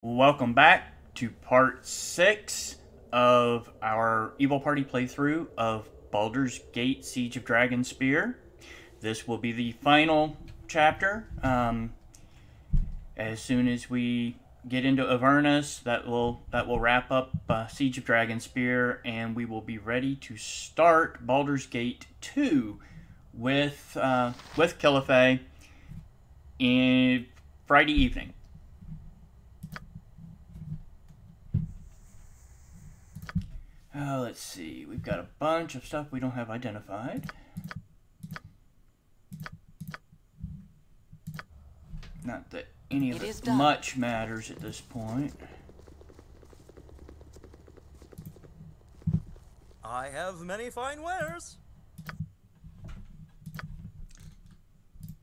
Welcome back to part 6 of our Evil Party playthrough of Baldur's Gate Siege of Dragonspear. This will be the final chapter. As soon as we get into Avernus, that will wrap up Siege of Dragonspear, and we will be ready to start Baldur's Gate 2 with Qilafae in Friday evening. Let's see. We've got a bunch of stuff we don't have identified. Not that any of it much matters at this point. I have many fine wares.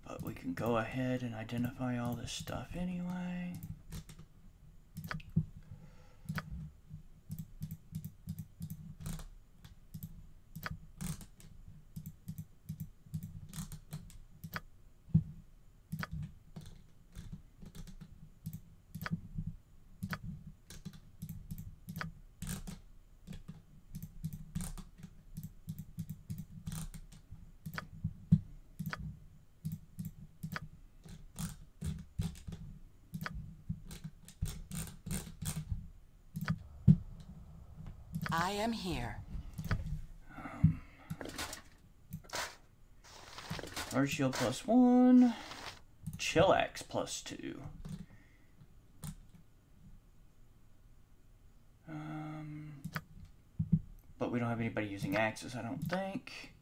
But we can go ahead and identify all this stuff anyway. I am here. Large shield +1. Chillax +2. But we don't have anybody using axes, I don't think.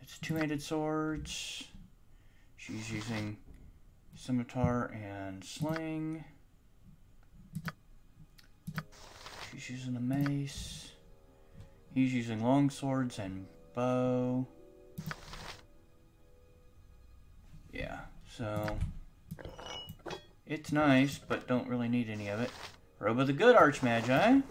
It's two-handed swords. She's using scimitar and sling. She's using a mace. He's using long swords and bow. Yeah, so it's nice, but don't really need any of it. Robe of the Good Archmagi.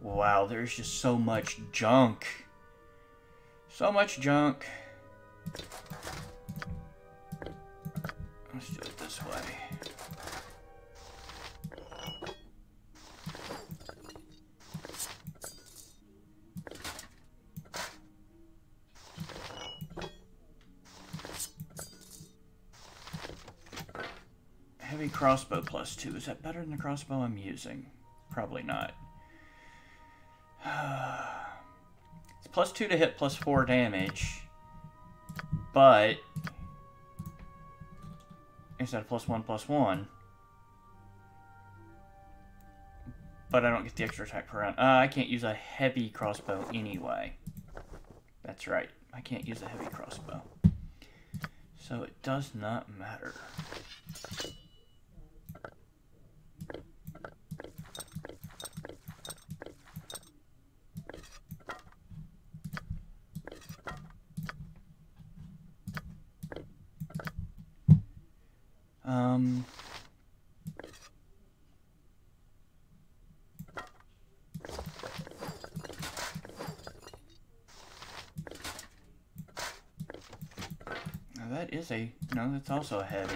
Wow, there's just so much junk. So much junk. Let's do it this way. Heavy crossbow +2. Is that better than the crossbow I'm using? Probably not. It's +2 to hit, +4 damage, but instead of +1/+1, but I don't get the extra attack per round. I can't use a heavy crossbow anyway. That's right, I can't use a heavy crossbow, so it does not matter. Now that is a, no, that's also a heavy.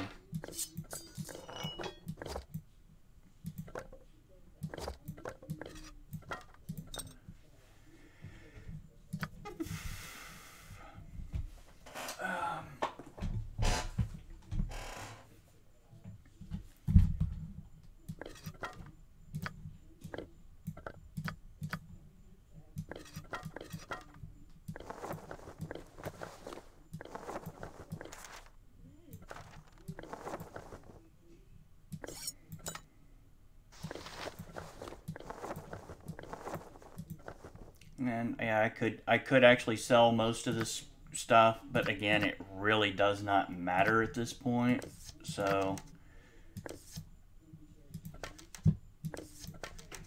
And yeah, I could actually sell most of this stuff, but again, it really does not matter at this point. So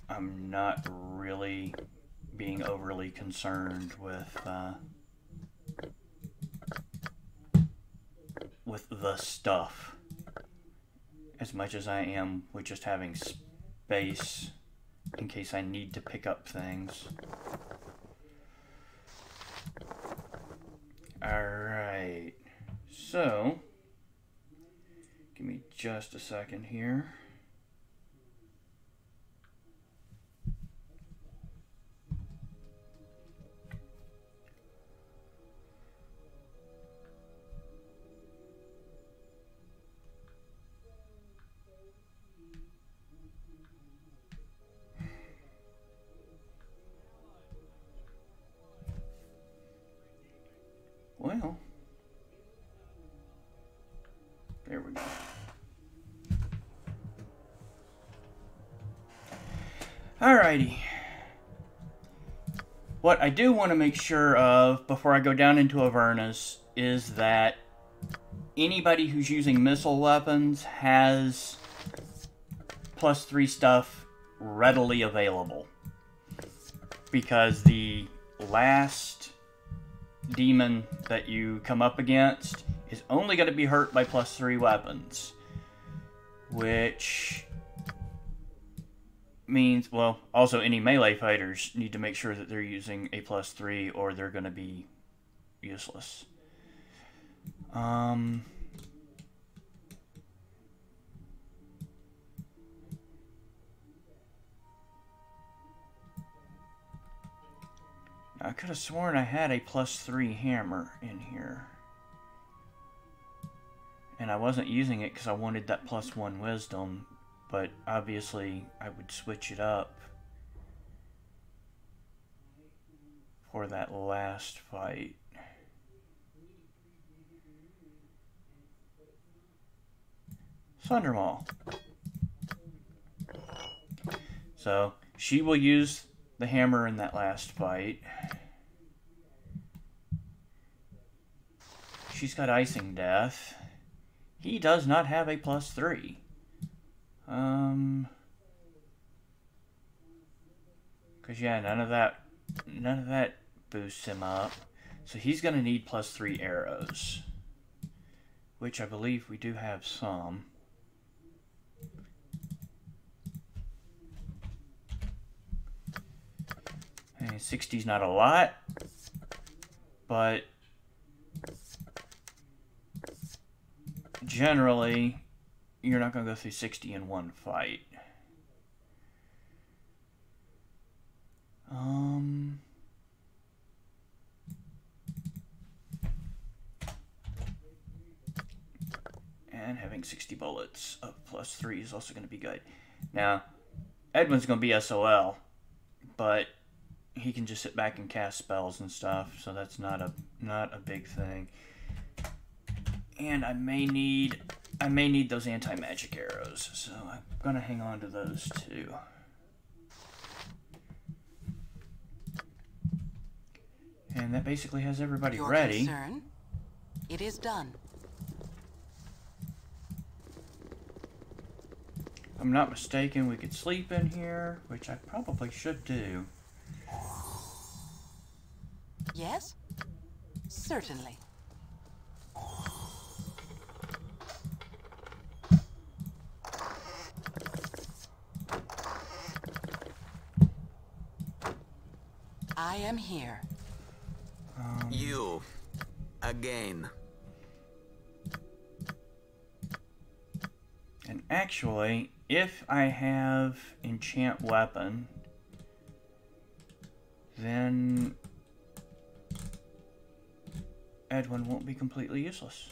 I'm not really being overly concerned with the stuff as much as I am with just having space in case I need to pick up things. Alright, so give me just a second here. Well, there we go. Alrighty. What I do want to make sure of before I go down into Avernus is that anybody who's using missile weapons has +3 stuff readily available. Because the last demon that you come up against is only going to be hurt by +3 weapons, which means, well, also any melee fighters need to make sure that they're using a +3 or they're going to be useless. I could have sworn I had a +3 hammer in here. And I wasn't using it because I wanted that +1 wisdom, but obviously I would switch it up for that last fight. Thundermaw. So, she will use the hammer in that last fight. She's got Icing Death. He does not have a +3. Cause yeah, none of that boosts him up. So he's gonna need +3 arrows, which I believe we do have some. And 60's not a lot, but generally, you're not going to go through 60 in one fight. And having 60 bullets of +3 is also going to be good. Now, Edwin's going to be SOL, but he can just sit back and cast spells and stuff, so that's not a big thing. And I may need those anti-magic arrows, so I'm gonna hang on to those too. And that basically has everybody ready. Concern? It is done. If I'm not mistaken, we could sleep in here, which I probably should do. Yes? Certainly. I am here. You. Again. And actually, if I have enchant weapon, then Edwin won't be completely useless.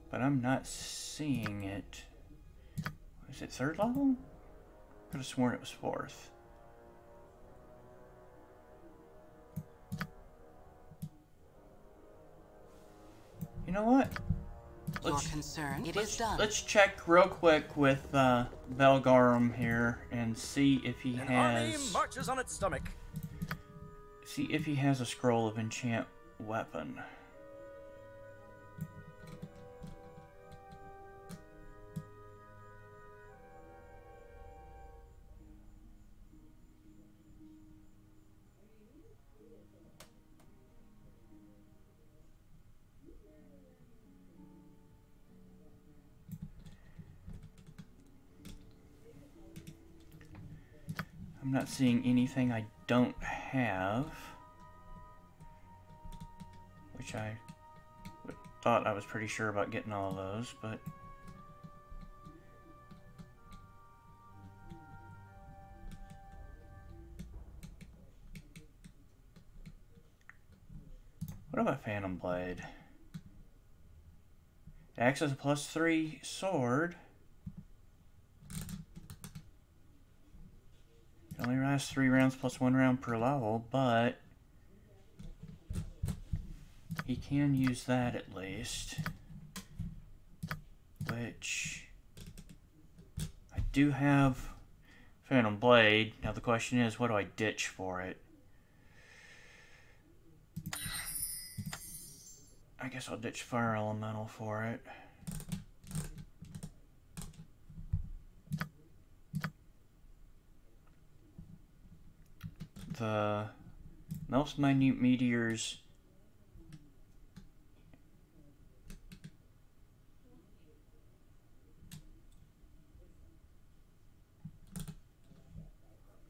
But I'm not seeing it. Is it 3rd level? Could have sworn it was 4th. You know what? Your concern? It is done. Let's check real quick with Belgarum here and see if he An army has. marches on its stomach. See if he has a scroll of enchant weapon. I'm not seeing anything I don't have. Which I thought I was pretty sure about getting all of those, but... What about Phantom Blade? It acts as a +3 sword. It only lasts 3 rounds plus 1 round per level, but he can use that at least. Which I do have Phantom Blade. Now the question is, what do I ditch for it? I guess I'll ditch Fire Elemental for it. The most minute meteors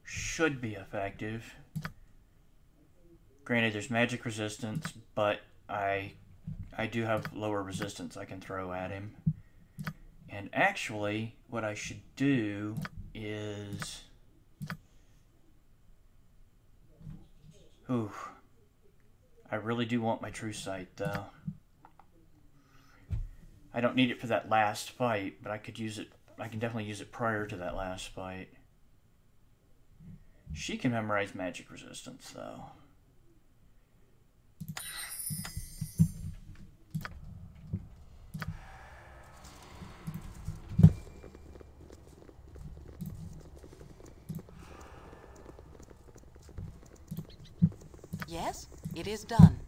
should be effective. Granted, there's magic resistance, but I do have lower resistance I can throw at him. And actually, what I should do is... Ooh. I really do want my True Sight, though. I don't need it for that last fight, but I could use it... I can definitely use it prior to that last fight. She can memorize magic resistance, though. Yes, it is done.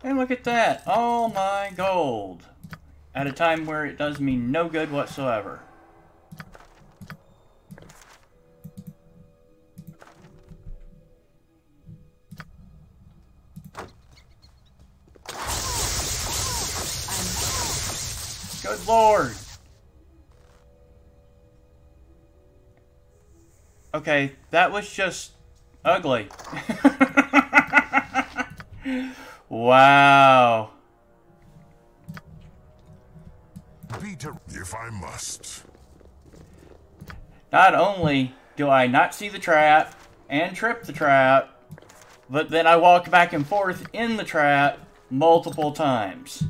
And look at that! All my gold! At a time where it does me no good whatsoever. Good Lord! Okay, that was just ugly. Wow. Peter, if I must. Not only do I not see the trap and trip the trap, but then I walk back and forth in the trap multiple times.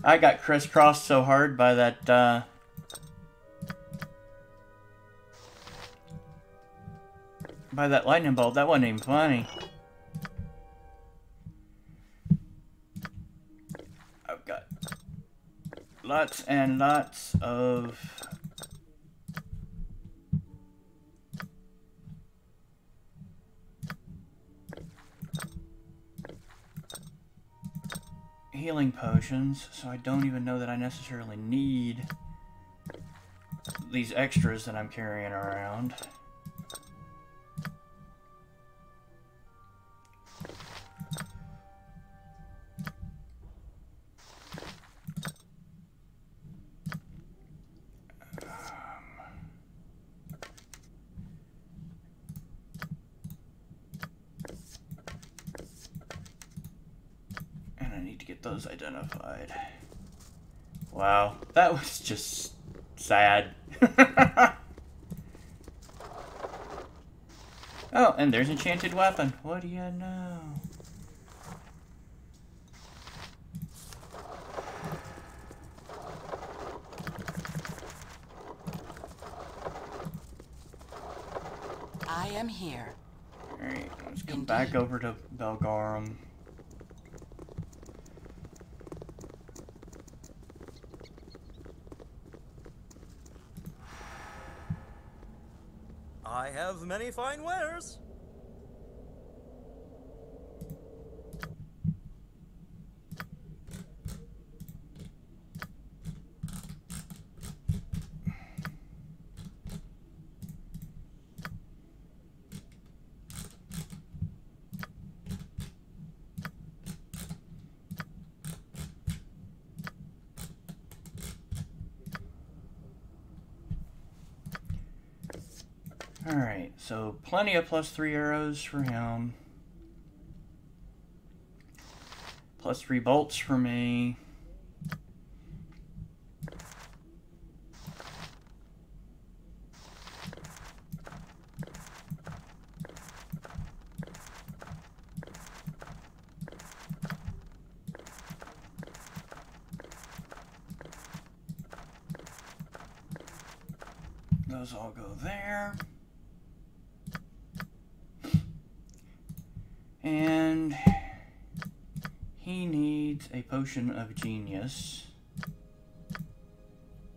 I got crisscrossed so hard by that, lightning bolt, that wasn't even funny. I've got lots and lots of healing potions, so I don't even know that I necessarily need these extras that I'm carrying around. Those identified. Wow, that was just sad. Oh, and there's enchanted weapon. What do you know? I am here. Alright, let's come back over to Belgarum. I have many fine wares. Alright, so plenty of +3 arrows for him. +3 bolts for me. Those all go there. And he needs a potion of genius.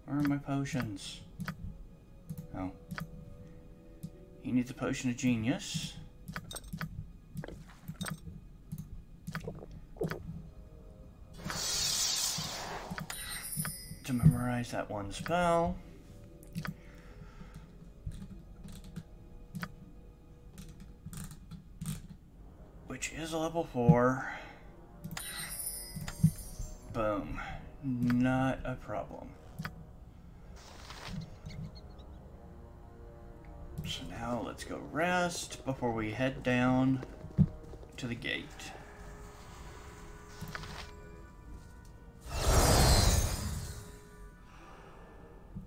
Where are my potions? Oh. He needs a potion of genius. To memorize that one spell. Which is a level 4. Boom. Not a problem. So now let's go rest before we head down to the gate.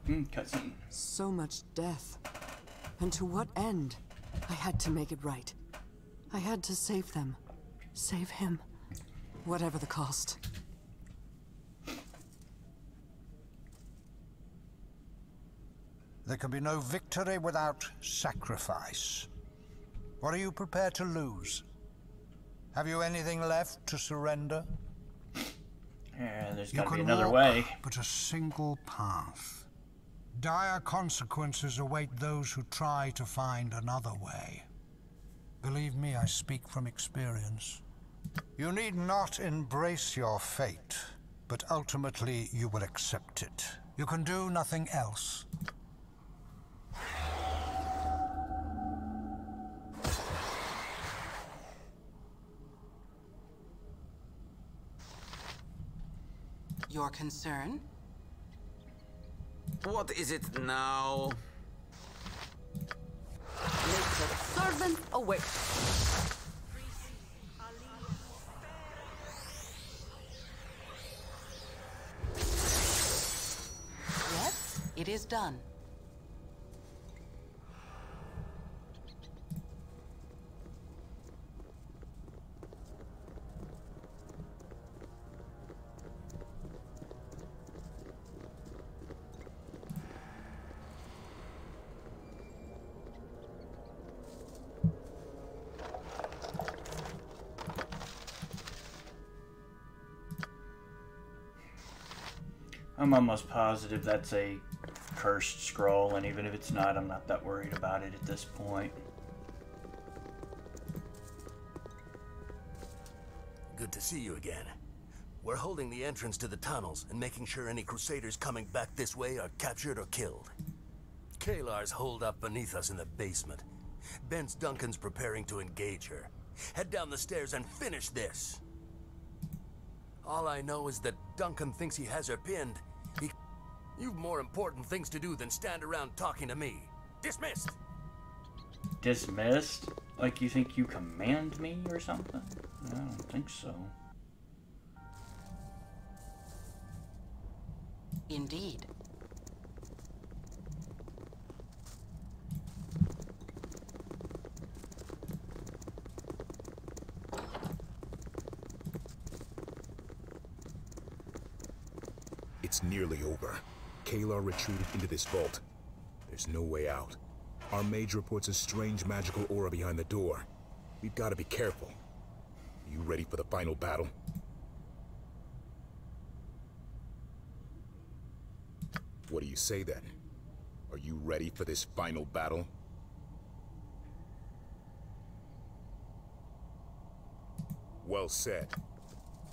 Cutscene. So much death. And to what end? I had to make it right. I had to save them. Save him. Whatever the cost. There can be no victory without sacrifice. What are you prepared to lose? Have you anything left to surrender? Yeah, there's gotta be another way. But a single path. Dire consequences await those who try to find another way. Believe me, I speak from experience. You need not embrace your fate, but ultimately you will accept it. You can do nothing else. Your concern? What is it now? Nature's servant away. Yes, it is done. I'm almost positive that's a cursed scroll, and even if it's not, I'm not that worried about it at this point. Good to see you again. We're holding the entrance to the tunnels and making sure any Crusaders coming back this way are captured or killed. Kalar's holed up beneath us in the basement. Ben's Duncan's preparing to engage her. Head down the stairs and finish this. All I know is that Duncan thinks he has her pinned. You've more important things to do than stand around talking to me. Dismissed! Dismissed? Like you think you command me or something? I don't think so. Indeed. It's nearly over. Kalar retreated into this vault. There's no way out. Our mage reports a strange magical aura behind the door. We've got to be careful. Are you ready for the final battle? What do you say then? Are you ready for this final battle? Well said.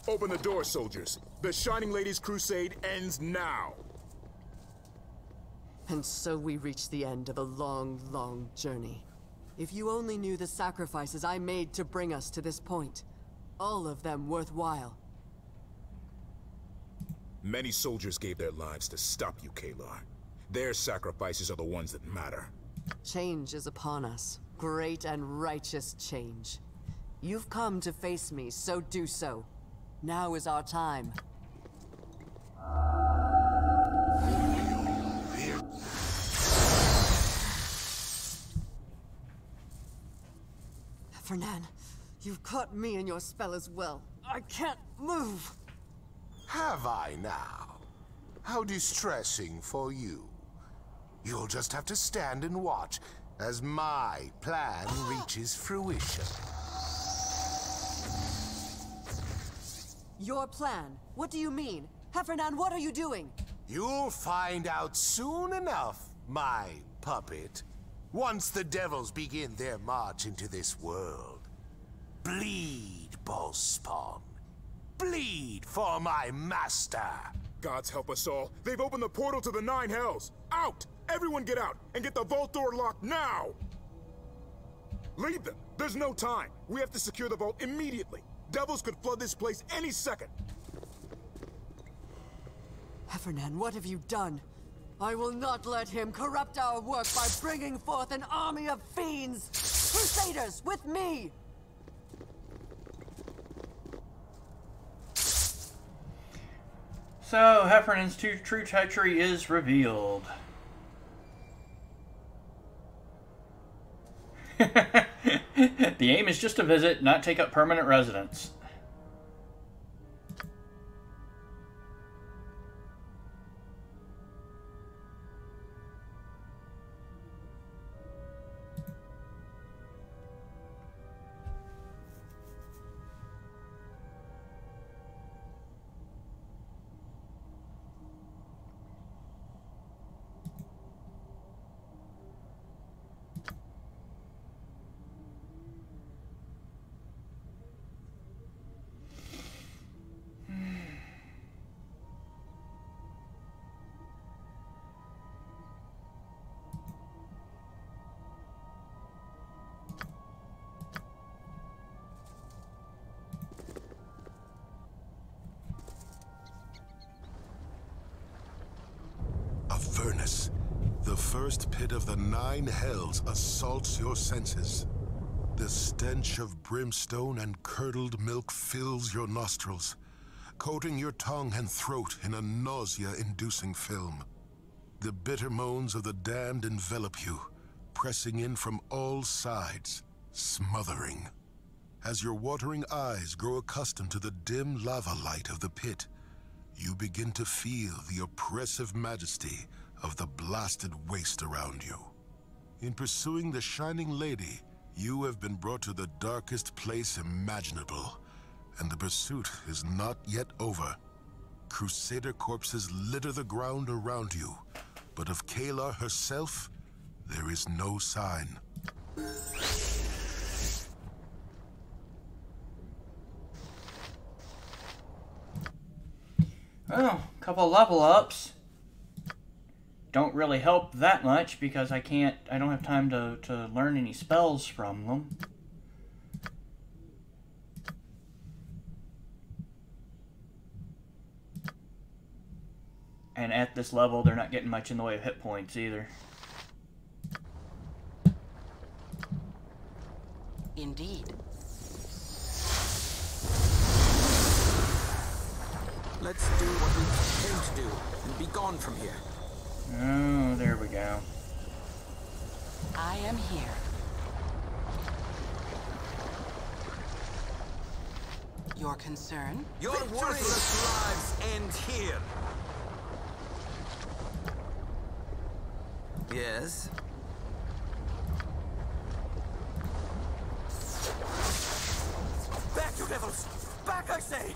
Open the door, soldiers. The Shining Lady's crusade ends now. And so we reach the end of a long, long journey. If you only knew the sacrifices I made to bring us to this point, all of them worthwhile. Many soldiers gave their lives to stop you, Kalar. Their sacrifices are the ones that matter. Change is upon us. Great and righteous change. You've come to face me, so do so. Now is our time. Fernand, you've caught me in your spell as well. I can't move. Have I now? How distressing for you. You'll just have to stand and watch as my plan reaches fruition. Your plan? What do you mean? Fernand, what are you doing? You'll find out soon enough, my puppet. Once the devils begin their march into this world. Bleed, Ballspawn. Bleed for my master. Gods help us all. They've opened the portal to the 9 hells. Out! Everyone get out and get the vault door locked now! Leave them. There's no time. We have to secure the vault immediately. Devils could flood this place any second. Fernand, what have you done? I will not let him corrupt our work by bringing forth an army of fiends! Crusaders, with me! So, Heffernan's true treachery is revealed. The aim is just to visit, not take up permanent residence. Avernus, the first pit of the 9 hells assaults your senses. The stench of brimstone and curdled milk fills your nostrils, coating your tongue and throat in a nausea-inducing film. The bitter moans of the damned envelop you, pressing in from all sides, smothering. As your watering eyes grow accustomed to the dim lava light of the pit, you begin to feel the oppressive majesty of the blasted waste around you. In pursuing the Shining Lady, you have been brought to the darkest place imaginable, and the pursuit is not yet over. Crusader corpses litter the ground around you, but of Kayla herself, there is no sign. Well, a couple level ups. Don't really help that much because I don't have time to learn any spells from them. And at this level, they're not getting much in the way of hit points either. Indeed. Let's do what we came to do and be gone from here. Oh, there we go. I am here. Your concern? Your worthless lives end here. Yes? Back, you devils! Back, I say!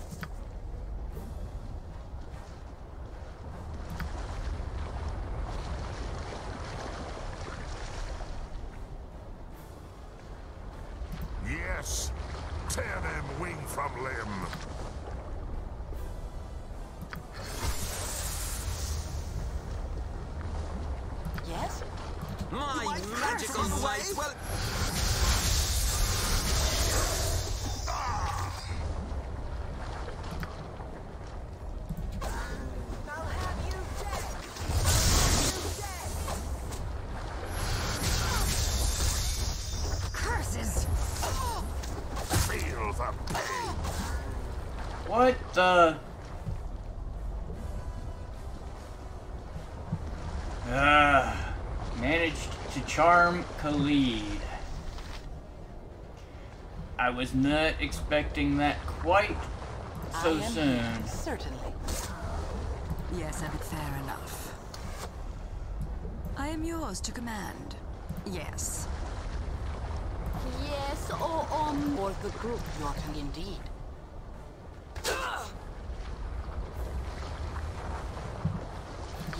Yes! Tear them wing from limb! Yes? My magical life! Well... managed to charm Khalid. I was not expecting that quite so soon. Certainly. Yes, fair enough. I am yours to command. Yes. Yes, or the group your indeed.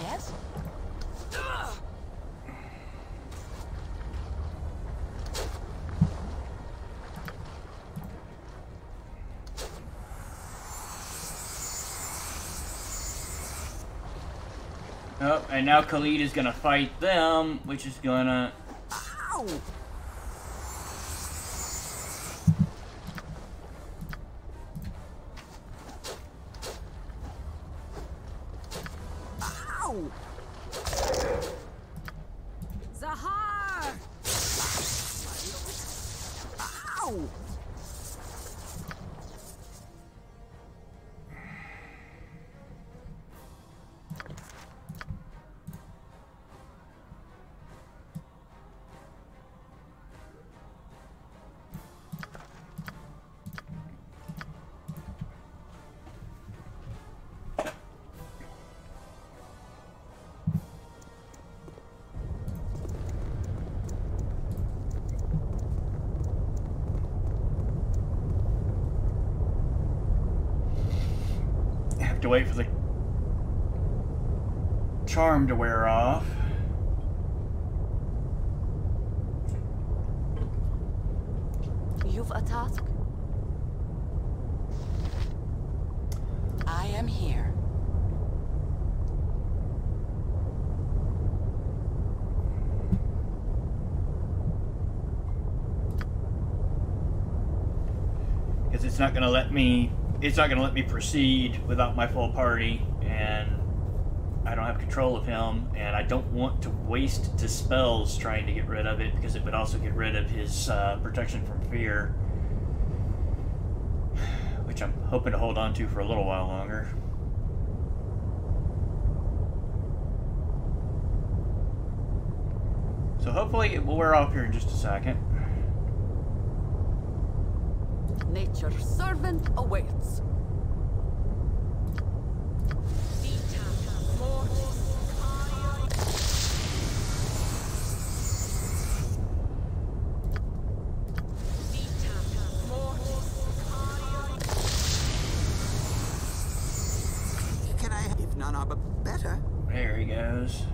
Yes? Oh, and now Khalid is gonna fight them, which is gonna... Ow! Ow! Zahar! Ow! To wait for the charm to wear off. You've a task? I am here. Because it's not gonna let me proceed without my full party, and I don't have control of him, and I don't want to waste dispels trying to get rid of it, because it would also get rid of his protection from fear, which I'm hoping to hold on to for a little while longer. So hopefully it will wear off here in just a second. Nature's servant awaits. Can I, if none are but better? There he goes.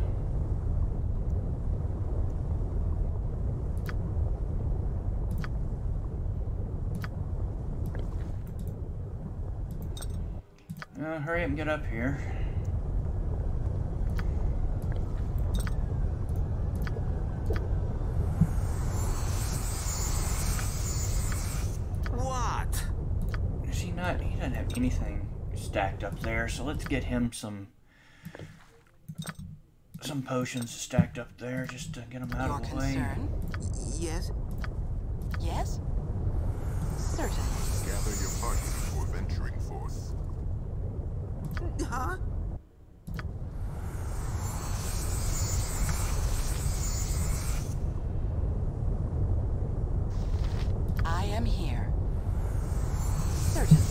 Hurry up and get up here. What? Is he not? He doesn't have anything stacked up there, so let's get him some potions stacked up there just to get him out Your of the way. concern? Yes? Yes? Certainly. Gather your party before venturing forth. Huh? I am here. Certainly.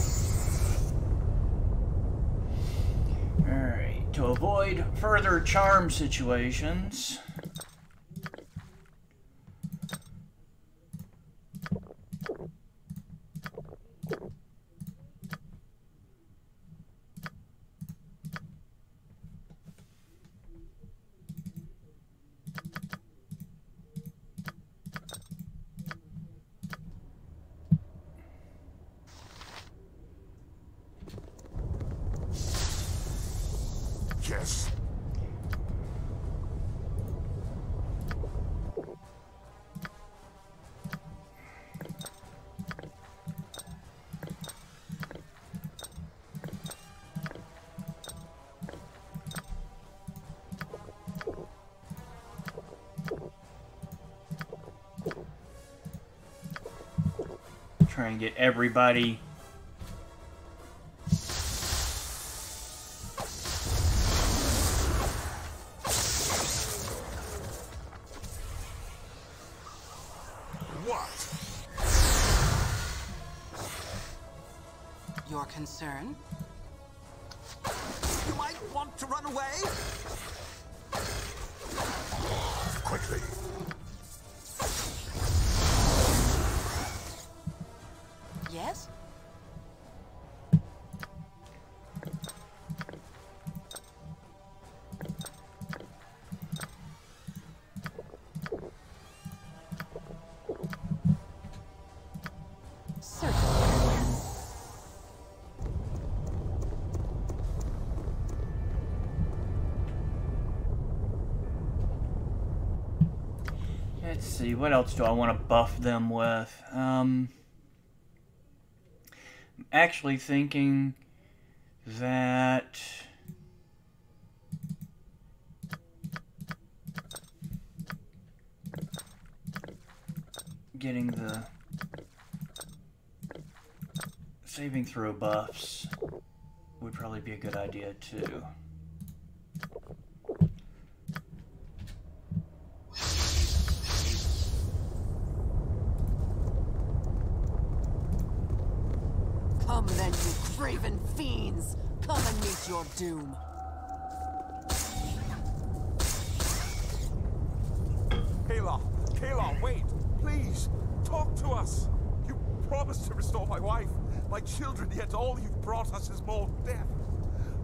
Alright, to avoid further charm situations. Yes. Try and get everybody your concern? You might want to run away. Quickly. Yes? Let's see, what else do I want to buff them with? I'm actually thinking that getting the saving throw buffs would probably be a good idea too. Come then, you craven fiends! Come and meet your doom! Kayla, wait! Please, talk to us! You promised to restore my wife, my children, yet all you've brought us is more death.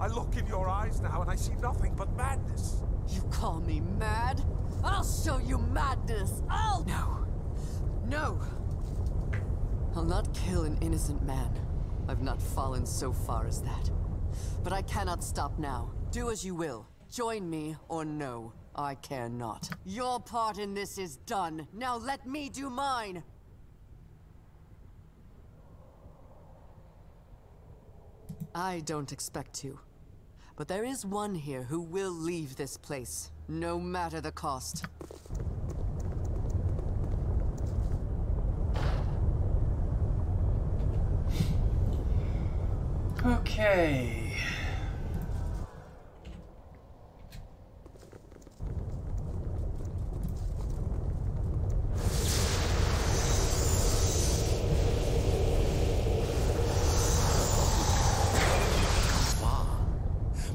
I look in your eyes now and I see nothing but madness. You call me mad? I'll show you madness! I'll... No. No! I'll not kill an innocent man. I've not fallen so far as that. But I cannot stop now. Do as you will. Join me or no. I care not. Your part in this is done. Now let me do mine! I don't expect to. But there is one here who will leave this place, no matter the cost. Okay.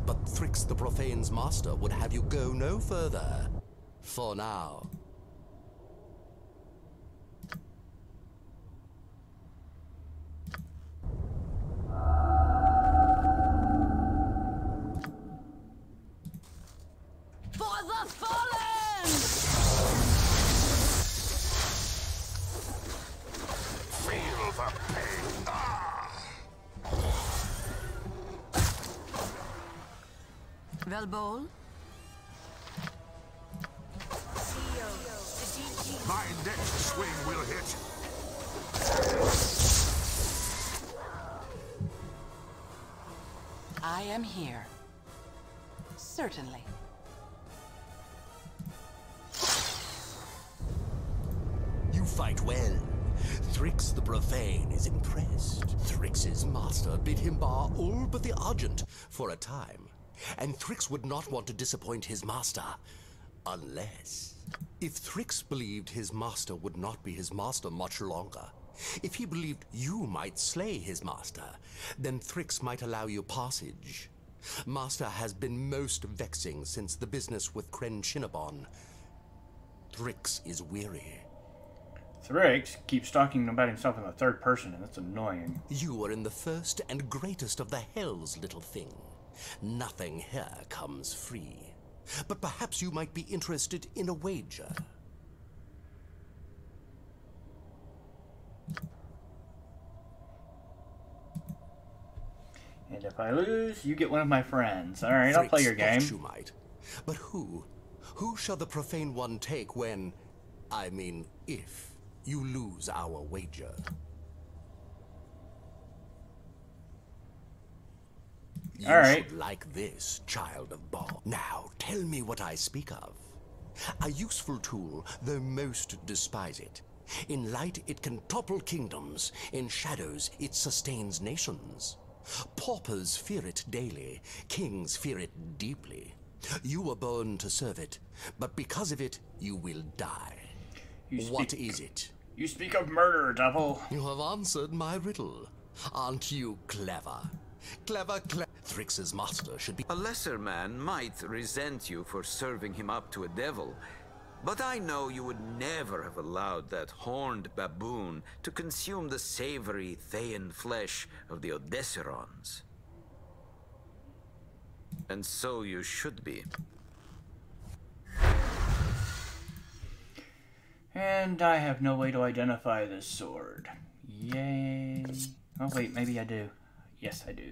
But Thrix the Profane's master would have you go no further. For now. For the fallen! Feel the pain. Velbol? My next swing will hit. I am here. Certainly. You fight well. Thrix the Profane is impressed. Thrix's master bid him bar all but the Argent for a time. And Thrix would not want to disappoint his master. Unless... If Thrix believed his master would not be his master much longer, if he believed you might slay his master, then Thrix might allow you passage. Master has been most vexing since the business with Kren Shinabon. Thrix is weary. Thrix keeps talking about himself in the third person, and that's annoying. You are in the first and greatest of the hells, little thing. Nothing here comes free. But perhaps you might be interested in a wager. And if I lose, you get one of my friends. Alright, I'll play your game. You might. But who? Who shall the Profane One take when... I mean, if you lose our wager? You should like this, child of Baal. Now, tell me what I speak of. A useful tool, though most despise it. In light, it can topple kingdoms. In shadows, it sustains nations. Paupers fear it daily. Kings fear it deeply. You were born to serve it, but because of it, you will die. What is it? You speak of murder, devil. You have answered my riddle. Aren't you clever? Thrix's master should be... A lesser man might resent you for serving him up to a devil, but I know you would never have allowed that horned baboon to consume the savory Thayan flesh of the Odesserons. And so you should be. And I have no way to identify this sword. Yay. Oh wait, maybe I do. Yes, I do.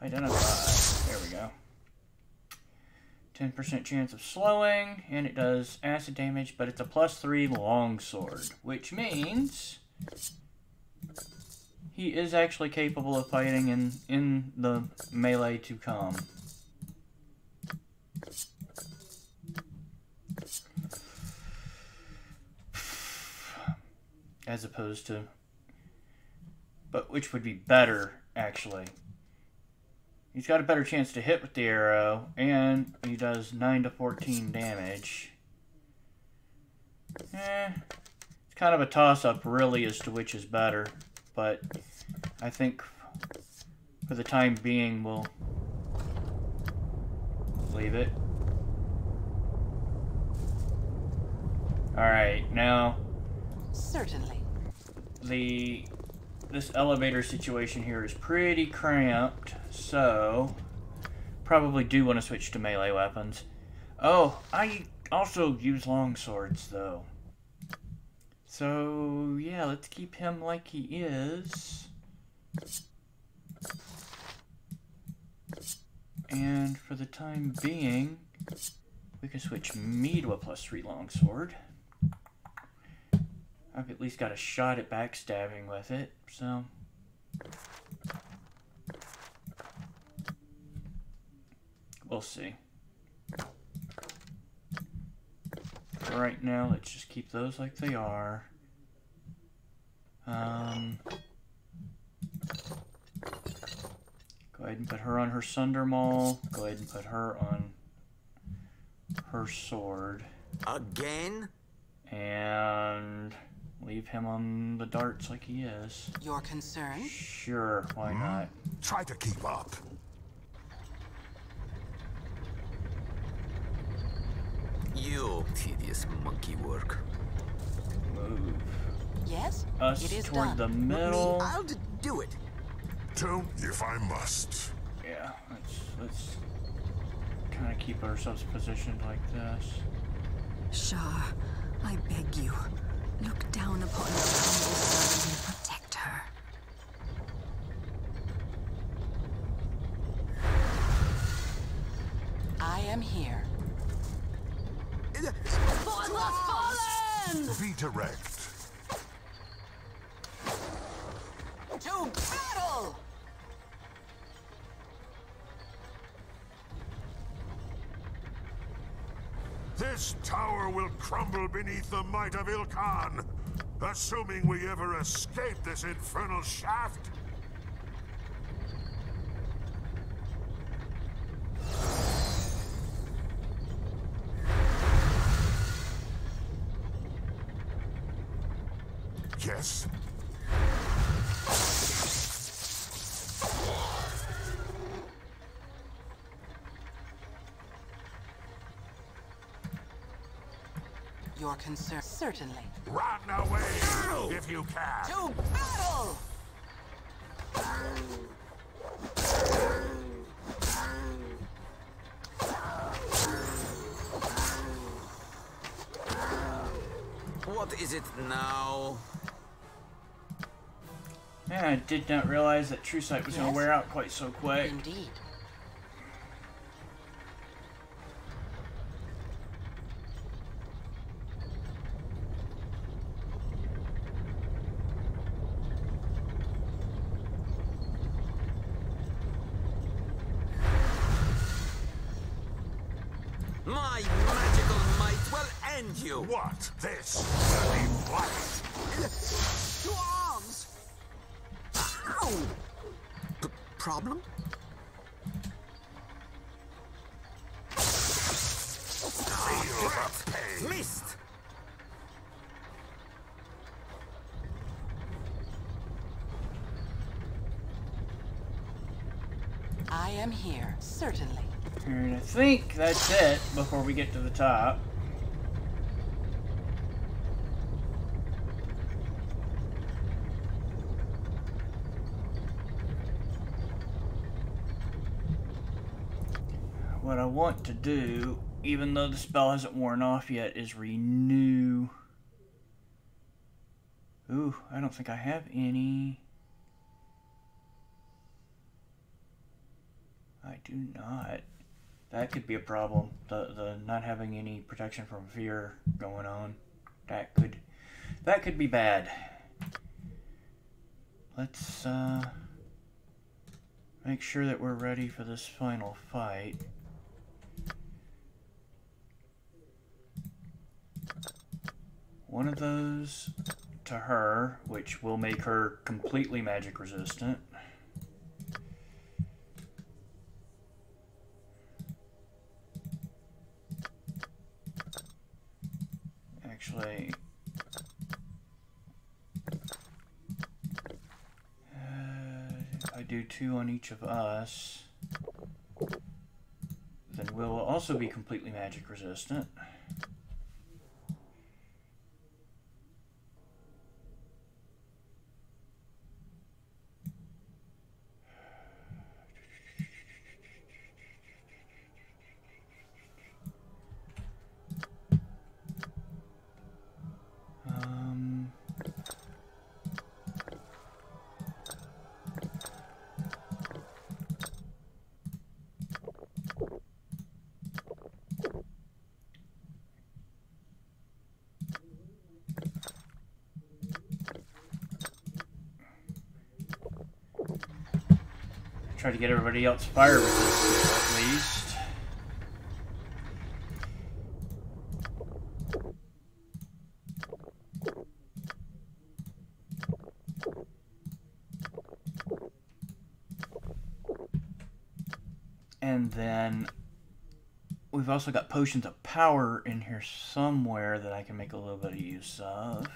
Identify. There we go. 10% chance of slowing, and it does acid damage, but it's a +3 longsword, which means he is actually capable of fighting in the melee to come. As opposed to... But which would be better, actually. He's got a better chance to hit with the arrow, and he does 9 to 14 damage. It's kind of a toss-up, really, as to which is better. But I think, for the time being, we'll leave it. Alright, now... Certainly. This elevator situation here is pretty cramped, so probably do want to switch to melee weapons. Oh, I also use long swords though. So yeah, let's keep him like he is. And for the time being, we can switch me to a +3 longsword. I've at least got a shot at backstabbing with it, so... We'll see. For right now, let's just keep those like they are. Go ahead and put her on her Sunder Maul. Go ahead and put her on her sword. Again? And... leave him on the darts like he is. Your concern? Sure, why not? Try to keep up. You tedious monkey work. Move. Yes? Us it is toward done. the middle. I'll do it. Don't if I must. Yeah, let's kind of keep ourselves positioned like this. Shah, I beg you, look down upon your humble servant and protect her. I am here. For the fallen! Be direct. To battle! This tower will crumble beneath the might of Ilkhan, assuming we ever escape this infernal shaft. Yes? Your concern? Certainly. Run away if you can. To battle! What is it now? Yeah, I did not realize that True Sight was going to wear out quite so quick. Indeed. My magical might will end you! What? This bloody blight? Two arms! Ow! Problem? Feel the pain. Missed! Certainly. And I think that's it before we get to the top. What I want to do, even though the spell hasn't worn off yet, is renew. Ooh, I don't think I have any. I do not. That could be a problem. The not having any protection from fear going on. That could be bad. Let's make sure that we're ready for this final fight. One of those to her, which will make her completely magic resistant. Actually, if I do 2 on each of us, then we'll also be completely magic resistant. Try to get everybody else fire resistant at least. And then we've also got potions of power in here somewhere that I can make a little bit of use of.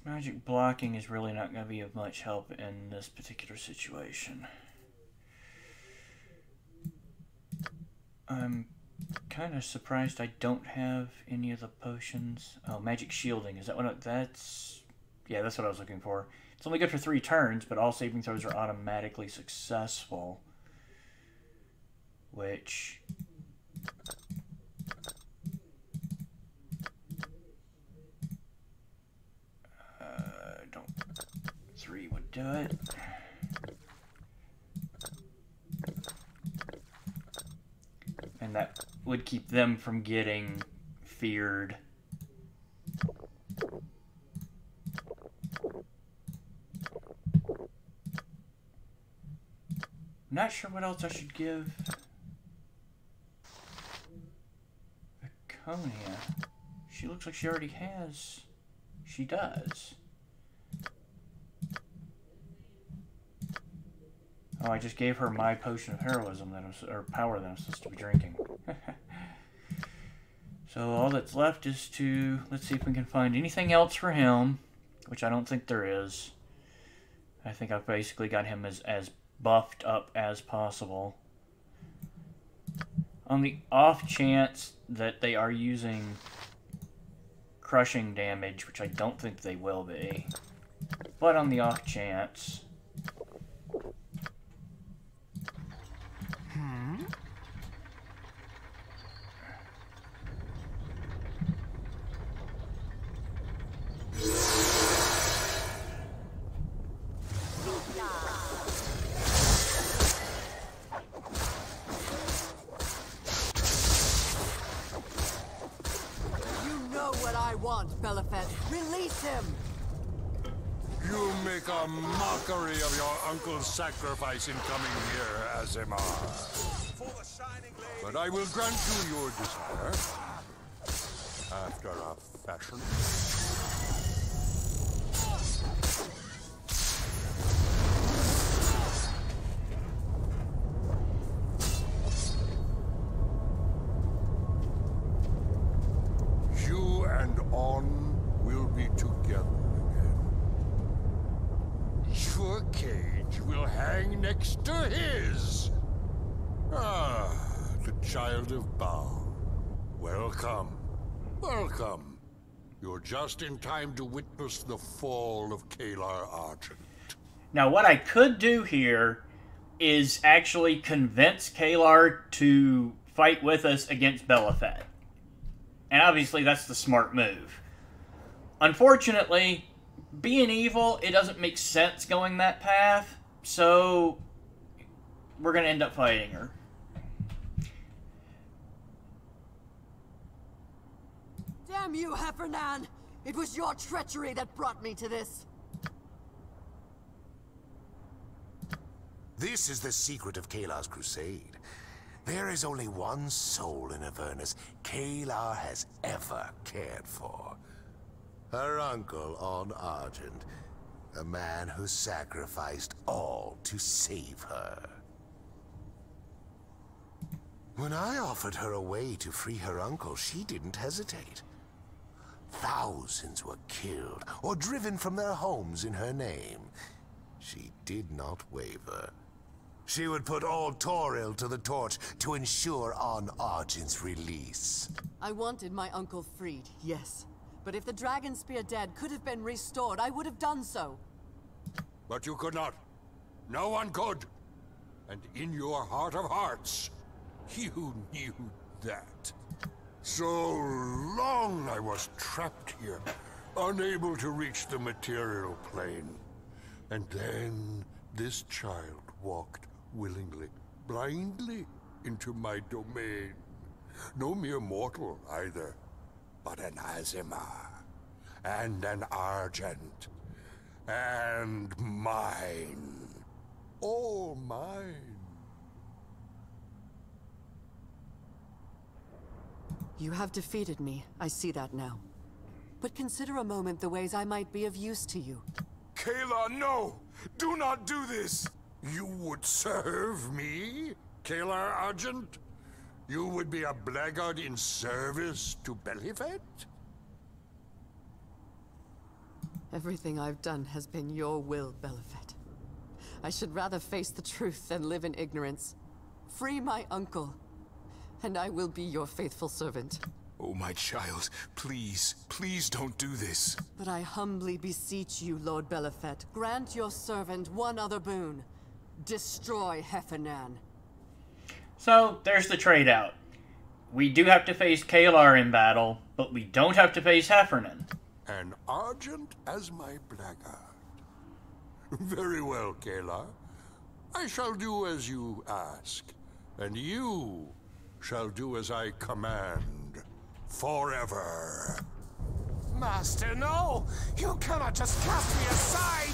Magic blocking is really not going to be of much help in this particular situation. I'm kind of surprised I don't have any of the potions. Oh, magic shielding. Is that what that's... Yeah, that's what I was looking for. It's only good for 3 turns, but all saving throws are automatically successful. Which... 3 would do it. And that would keep them from getting feared. Not sure what else I should give Laconia. She looks like she already has. She does. Oh, I just gave her my potion of heroism that or power that I'm supposed to be drinking. So all that's left is to, let's see if we can find anything else for him, which I don't think there is. I think I've basically got him as buffed up as possible. On the off chance that they are using crushing damage, which I don't think they will be, but on the off chance... I want, Belafet. Release him! You make a mockery of your uncle's sacrifice in coming here, Azimar. But I will grant you your desire. After a fashion. You and On will be together again. Your cage will hang next to his. Ah, the child of Baal. Welcome. Welcome. You're just in time to witness the fall of Kalar Argent. Now, what I could do here is actually convince Kalar to fight with us against Belafet. And obviously, that's the smart move. Unfortunately, being evil, it doesn't make sense going that path, so we're going to end up fighting her. Damn you, Heffernan! It was your treachery that brought me to this. This is the secret of Kalar's crusade. There is only one soul in Avernus Kalar has ever cared for. Her uncle on Argent, a man who sacrificed all to save her. When I offered her a way to free her uncle, she didn't hesitate. Thousands were killed or driven from their homes in her name. She did not waver. She would put all Toril to the torch to ensure on Argent's release. I wanted my uncle freed, yes. But if the Dragon Spear dead could have been restored, I would have done so. But you could not. No one could. And in your heart of hearts, you knew that. So long I was trapped here, unable to reach the material plane. And then this child walked willingly, blindly, into my domain. No mere mortal, either, but an Azimar, and an Argent, and mine. All mine. You have defeated me, I see that now. But consider a moment the ways I might be of use to you. Kalar, no! Do not do this! You would serve me, Kalar Argent? You would be a blackguard in service to Belafet? Everything I've done has been your will, Belafet. I should rather face the truth than live in ignorance. Free my uncle, and I will be your faithful servant. Oh, my child, please, please don't do this. But I humbly beseech you, Lord Belafet, grant your servant one other boon. Destroy Heffernan. So, there's the trade-out. We do have to face Kalar in battle, but we don't have to face Heffernan. An Argent as my blackguard. Very well, Kalar. I shall do as you ask, and you shall do as I command. Forever. Master, no! You cannot just cast me aside!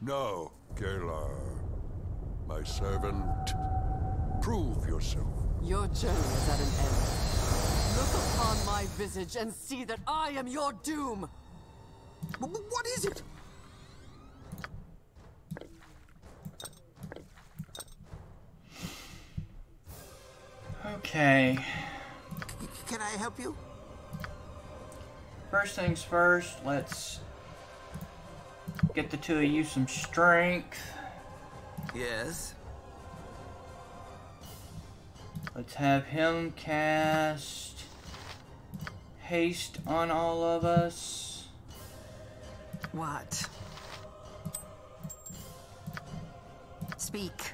No, Kalar. My servant, prove yourself. Your journey is at an end. Look upon my visage and see that I am your doom! What is it? Okay. Can I help you? First things first, let's get the two of you some strength. Yes? Let's have him cast haste on all of us. What? Speak.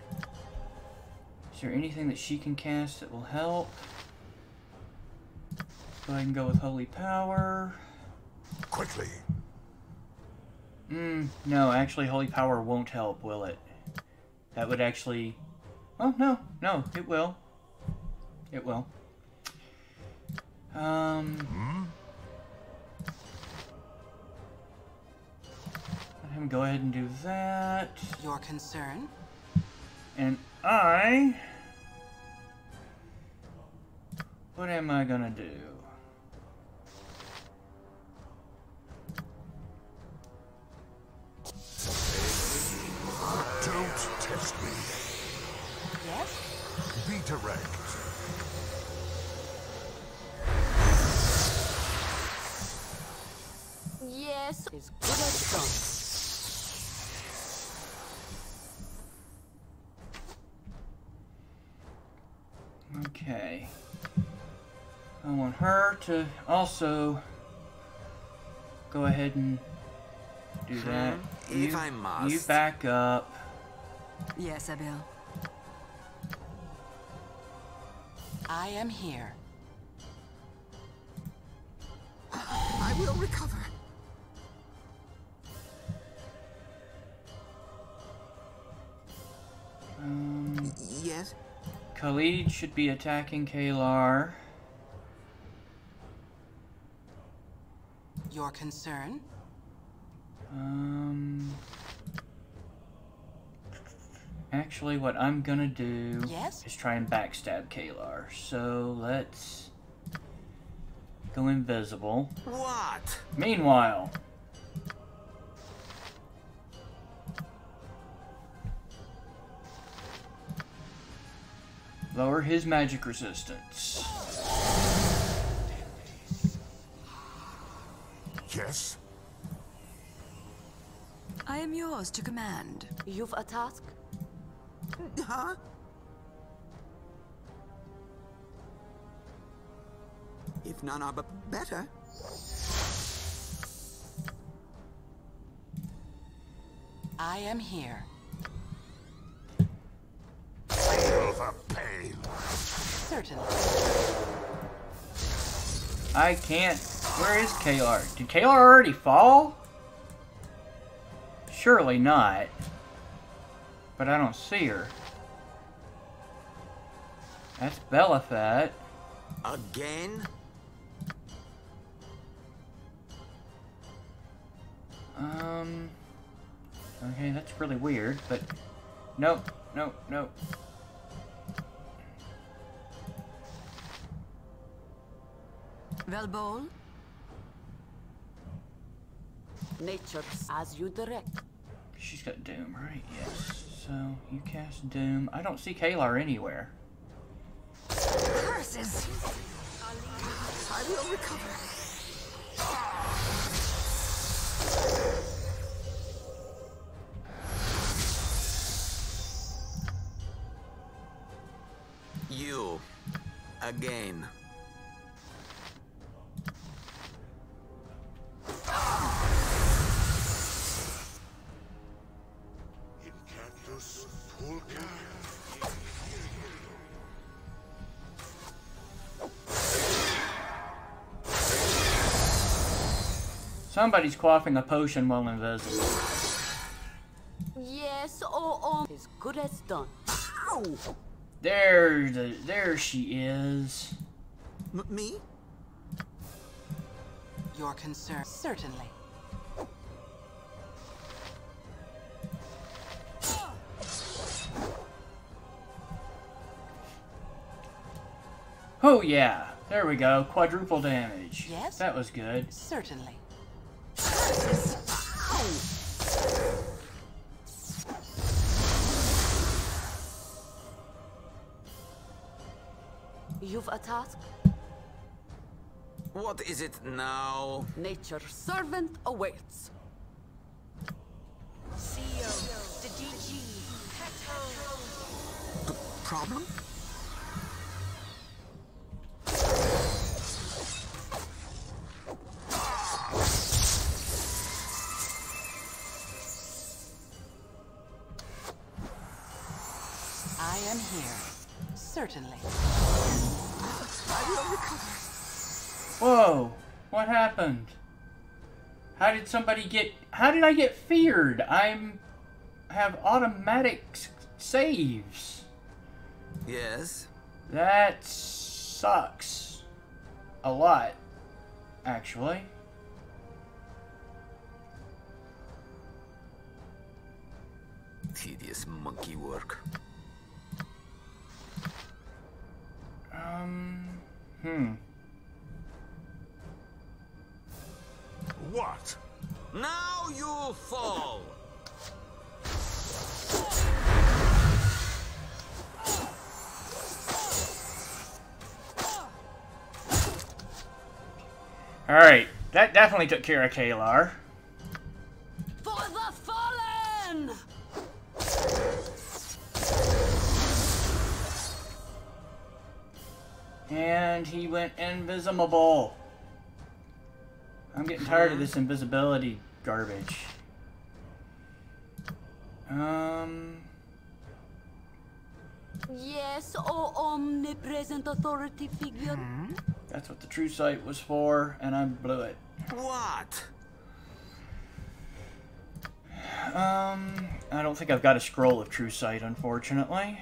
Is there anything that she can cast that will help? Go ahead and go with Holy Power. Quickly. No, actually Holy Power won't help, will it? That would actually... Oh, no, it will. It will. go ahead and do that. Your concern? And what am I gonna do? Don't test me. Yes? Be direct. Yes. As good as done. Okay. I want her to also go ahead and do that. If I must. You back up. Yes, Abel. I am here. I will recover. Yes? Khalid should be attacking Kalar. Your concern? Actually, what I'm gonna do Yes? is try and backstab Kalar. So let's go invisible. What? Meanwhile, lower his magic resistance. Yes? I am yours to command. You've a task? Huh? If none are better. I am here. Feel the pain. Certainly. I can't. Where is Kalar? Did Kalar already fall? Surely not. But I don't see her. That's Belafat. Again? Okay, that's really weird, but nope, nope, nope. Velbol? Nature as you direct. She's got Doom, right? Yes. So, you cast Doom. I don't see Kalar anywhere. Curses! I will recover. You. Again. Incactus pulca. Somebody's quaffing a potion while invisible. Yes, oh, as good as done. Ow! There she is. Me? Your concern? Certainly. Oh yeah, there we go. Quadruple damage. Yes? That was good. Certainly. You've a task? What is it now? Nature's servant awaits. CEO, the DG, The problem? I am here. Certainly. I will recover. Whoa, what happened? How did I get feared? Have automatic saves. Yes? That sucks. A lot, actually. Tedious monkey work. What? Now you fall! Alright, that definitely took care of Kalar. For the fallen! And he went invisible. I'm getting tired of this invisibility garbage. Yes, oh omnipresent authority figure. That's what the true sight was for, and I blew it. What? I don't think I've got a scroll of true sight, unfortunately.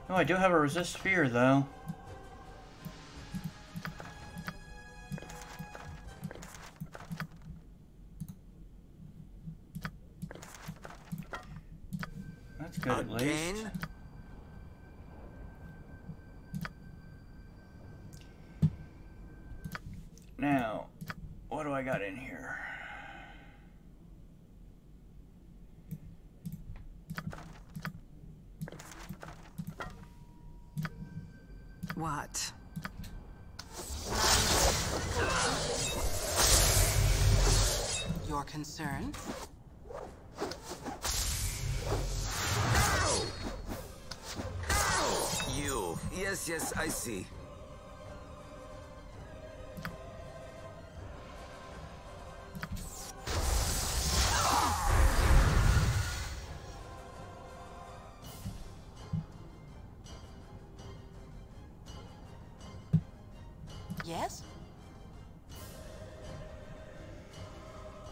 Oh, I do have a resist fear, though. That's good, at least. Now, what do I got in here? What? Your concern? You. Yes, yes, I see. Yes?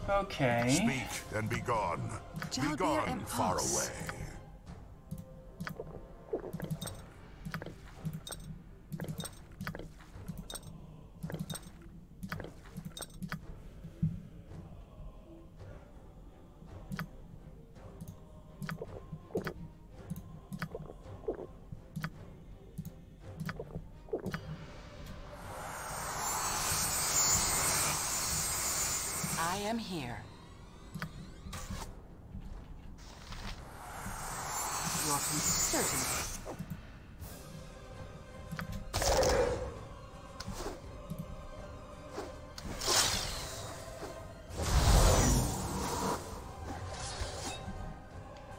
Okay. Speak and be gone. Be gone far away. I am here. Your concern.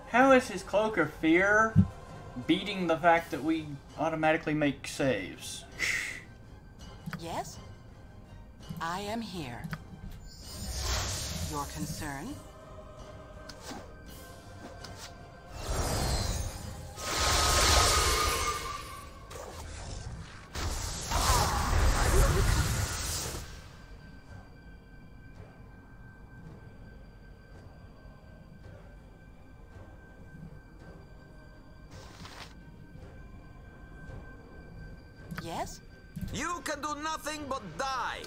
How is his Cloak of Fear beating the fact that we automatically make saves? Yes? I am here. Your concern? Yes? You can do nothing but die.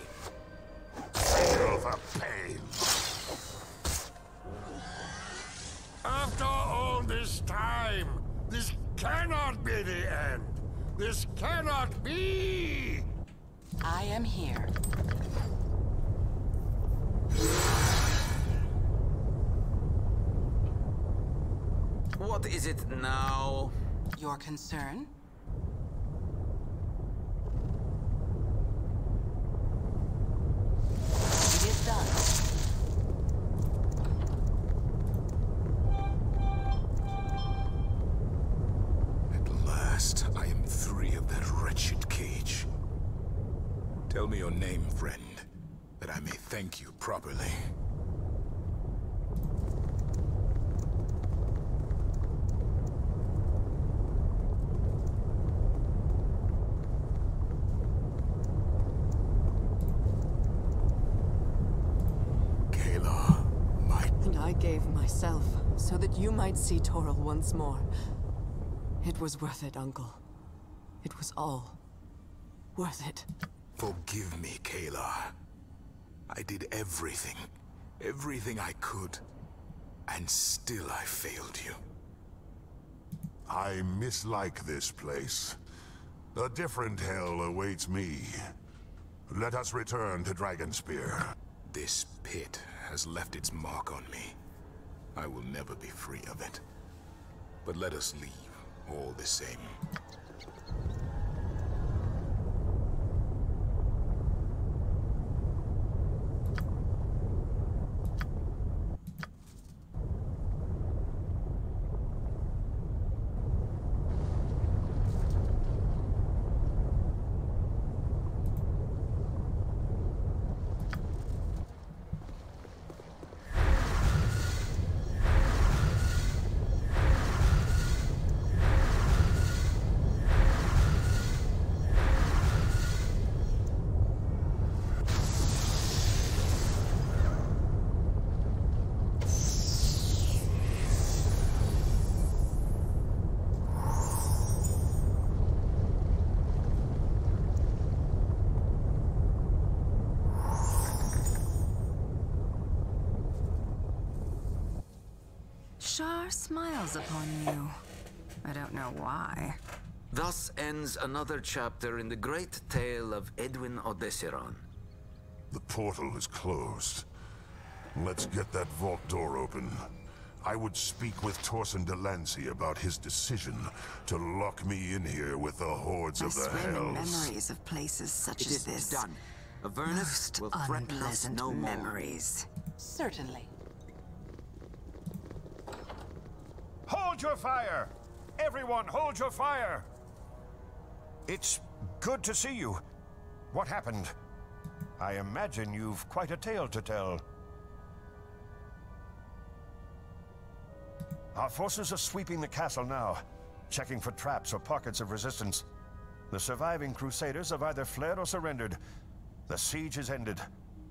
Feel the pain. After all this time, this cannot be the end. This cannot be. I am here. What is it now? Your concern? It is done. At last, I am free of that wretched cage. Tell me your name, friend, that I may thank you properly. And I gave myself so that you might see Toril once more. It was worth it, Uncle. It was all worth it. Forgive me, Kalar. I did everything I could. And still I failed you. I mislike this place. A different hell awaits me. Let us return to Dragonspear. This pit has left its mark on me. I will never be free of it. But let us leave, all the same. Shar smiles upon you. I don't know why. Thus ends another chapter in the great tale of Edwin Odessiron. The portal is closed. Let's get that vault door open. I would speak with Torsen Delancey about his decision to lock me in here with the hordes of the swim in hells. memories of places such It as is this. done. Avernus Most will threaten us unpleasant no more. memories. Certainly. Hold your fire! Everyone, hold your fire! It's good to see you. What happened? I imagine you've quite a tale to tell. Our forces are sweeping the castle now, checking for traps or pockets of resistance. The surviving Crusaders have either fled or surrendered. The siege is ended,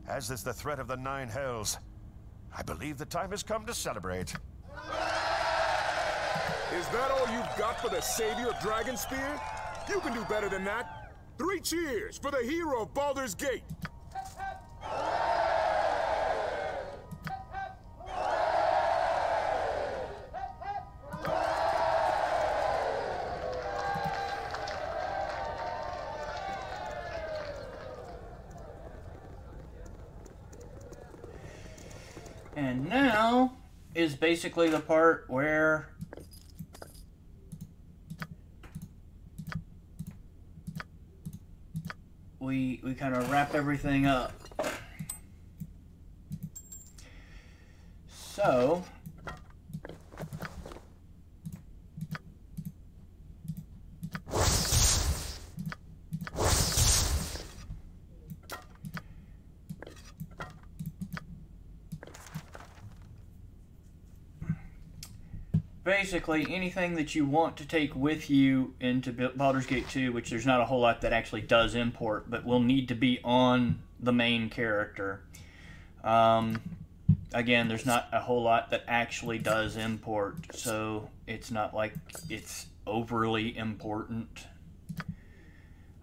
as is the threat of the Nine Hells. I believe the time has come to celebrate. Is that all you've got for the savior of Dragonspear? You can do better than that. 3 cheers for the hero of Baldur's Gate! And now is basically the part where we kind of wrap everything up. So basically anything that you want to take with you into Baldur's Gate 2, which there's not a whole lot that actually does import, but will need to be on the main character. Again, there's not a whole lot that actually does import, so it's not like it's overly important.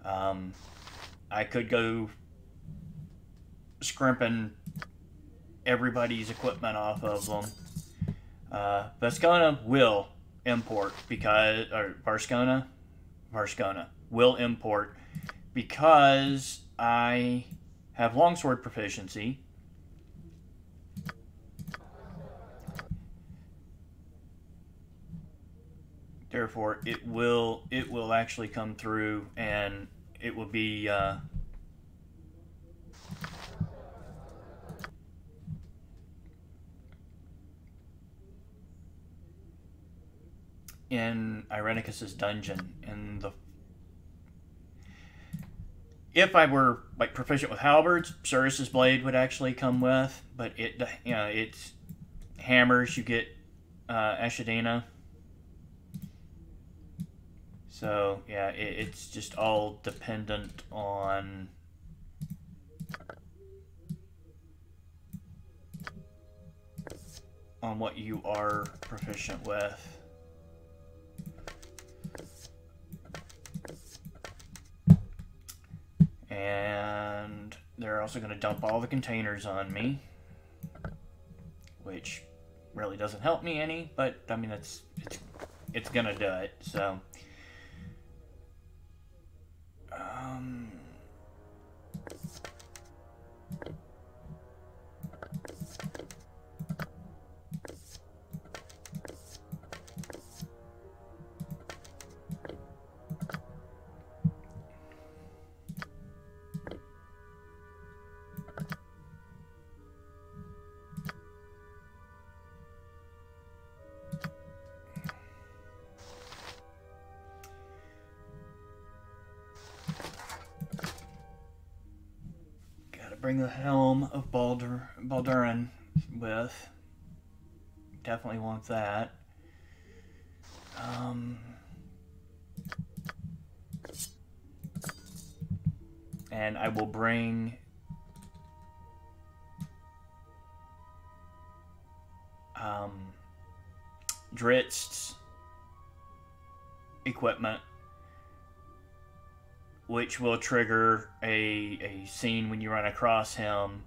I could go scrimping everybody's equipment off of them. Vascona will import because, or Varskona will import because I have longsword proficiency. Therefore, it will actually come through, and it will be in Irenicus's dungeon. And if I were like proficient with halberds, Cirrus's blade would actually come with, but it's hammers. You get Ashadina. So yeah, it's just all dependent on what you are proficient with. And they're also going to dump all the containers on me, which really doesn't help me any, but I mean it's gonna do it. So bring the helm of Baldurin with. Definitely want that. And I will bring Dritzt's equipment, which will trigger a scene when you run across him.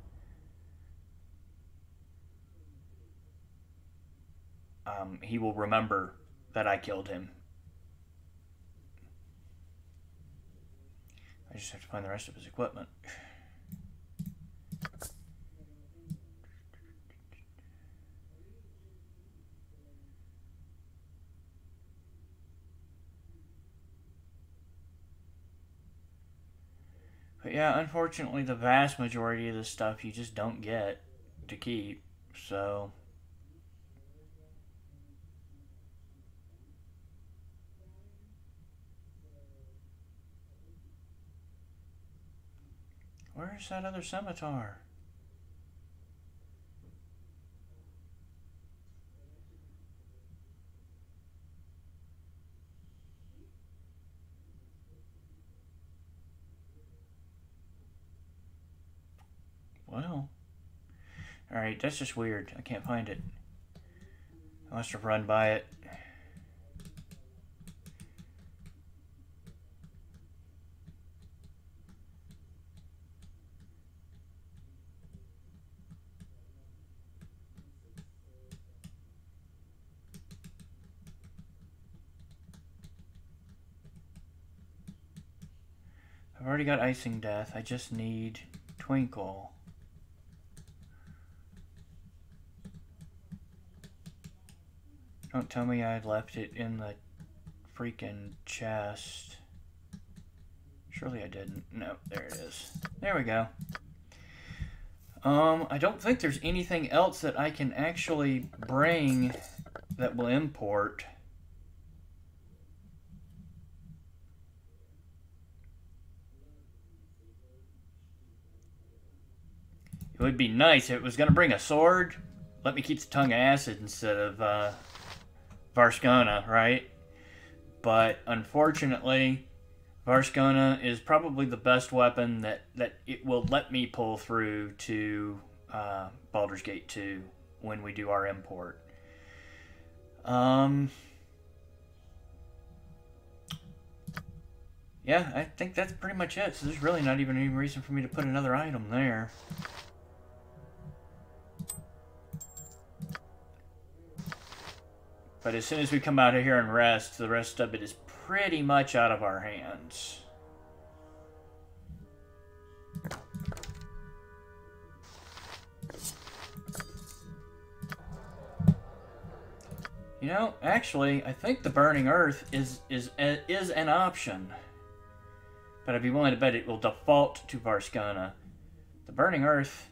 He will remember that I killed him. I just have to find the rest of his equipment. But yeah, unfortunately, the vast majority of the stuff you just don't get to keep, so... Where's that other scimitar? Well, alright, that's just weird. I can't find it. I must have run by it. I've already got Icing Death. I just need Twinkle. Don't tell me I left it in the freaking chest. Surely I didn't. No, there it is. There we go. I don't think there's anything else that I can actually bring that will import. It would be nice if it was going to bring a sword. Let me keep the Tongue of Acid instead of Varskona, right? But unfortunately, Varskona is probably the best weapon that it will let me pull through to Baldur's Gate 2 when we do our import. Yeah, I think that's pretty much it. So there's really not even any reason for me to put another item there. But as soon as we come out of here and rest, the rest of it is pretty much out of our hands. You know, actually, I think the Burning Earth is an option. But I'd be willing to bet it will default to Varskona. The Burning Earth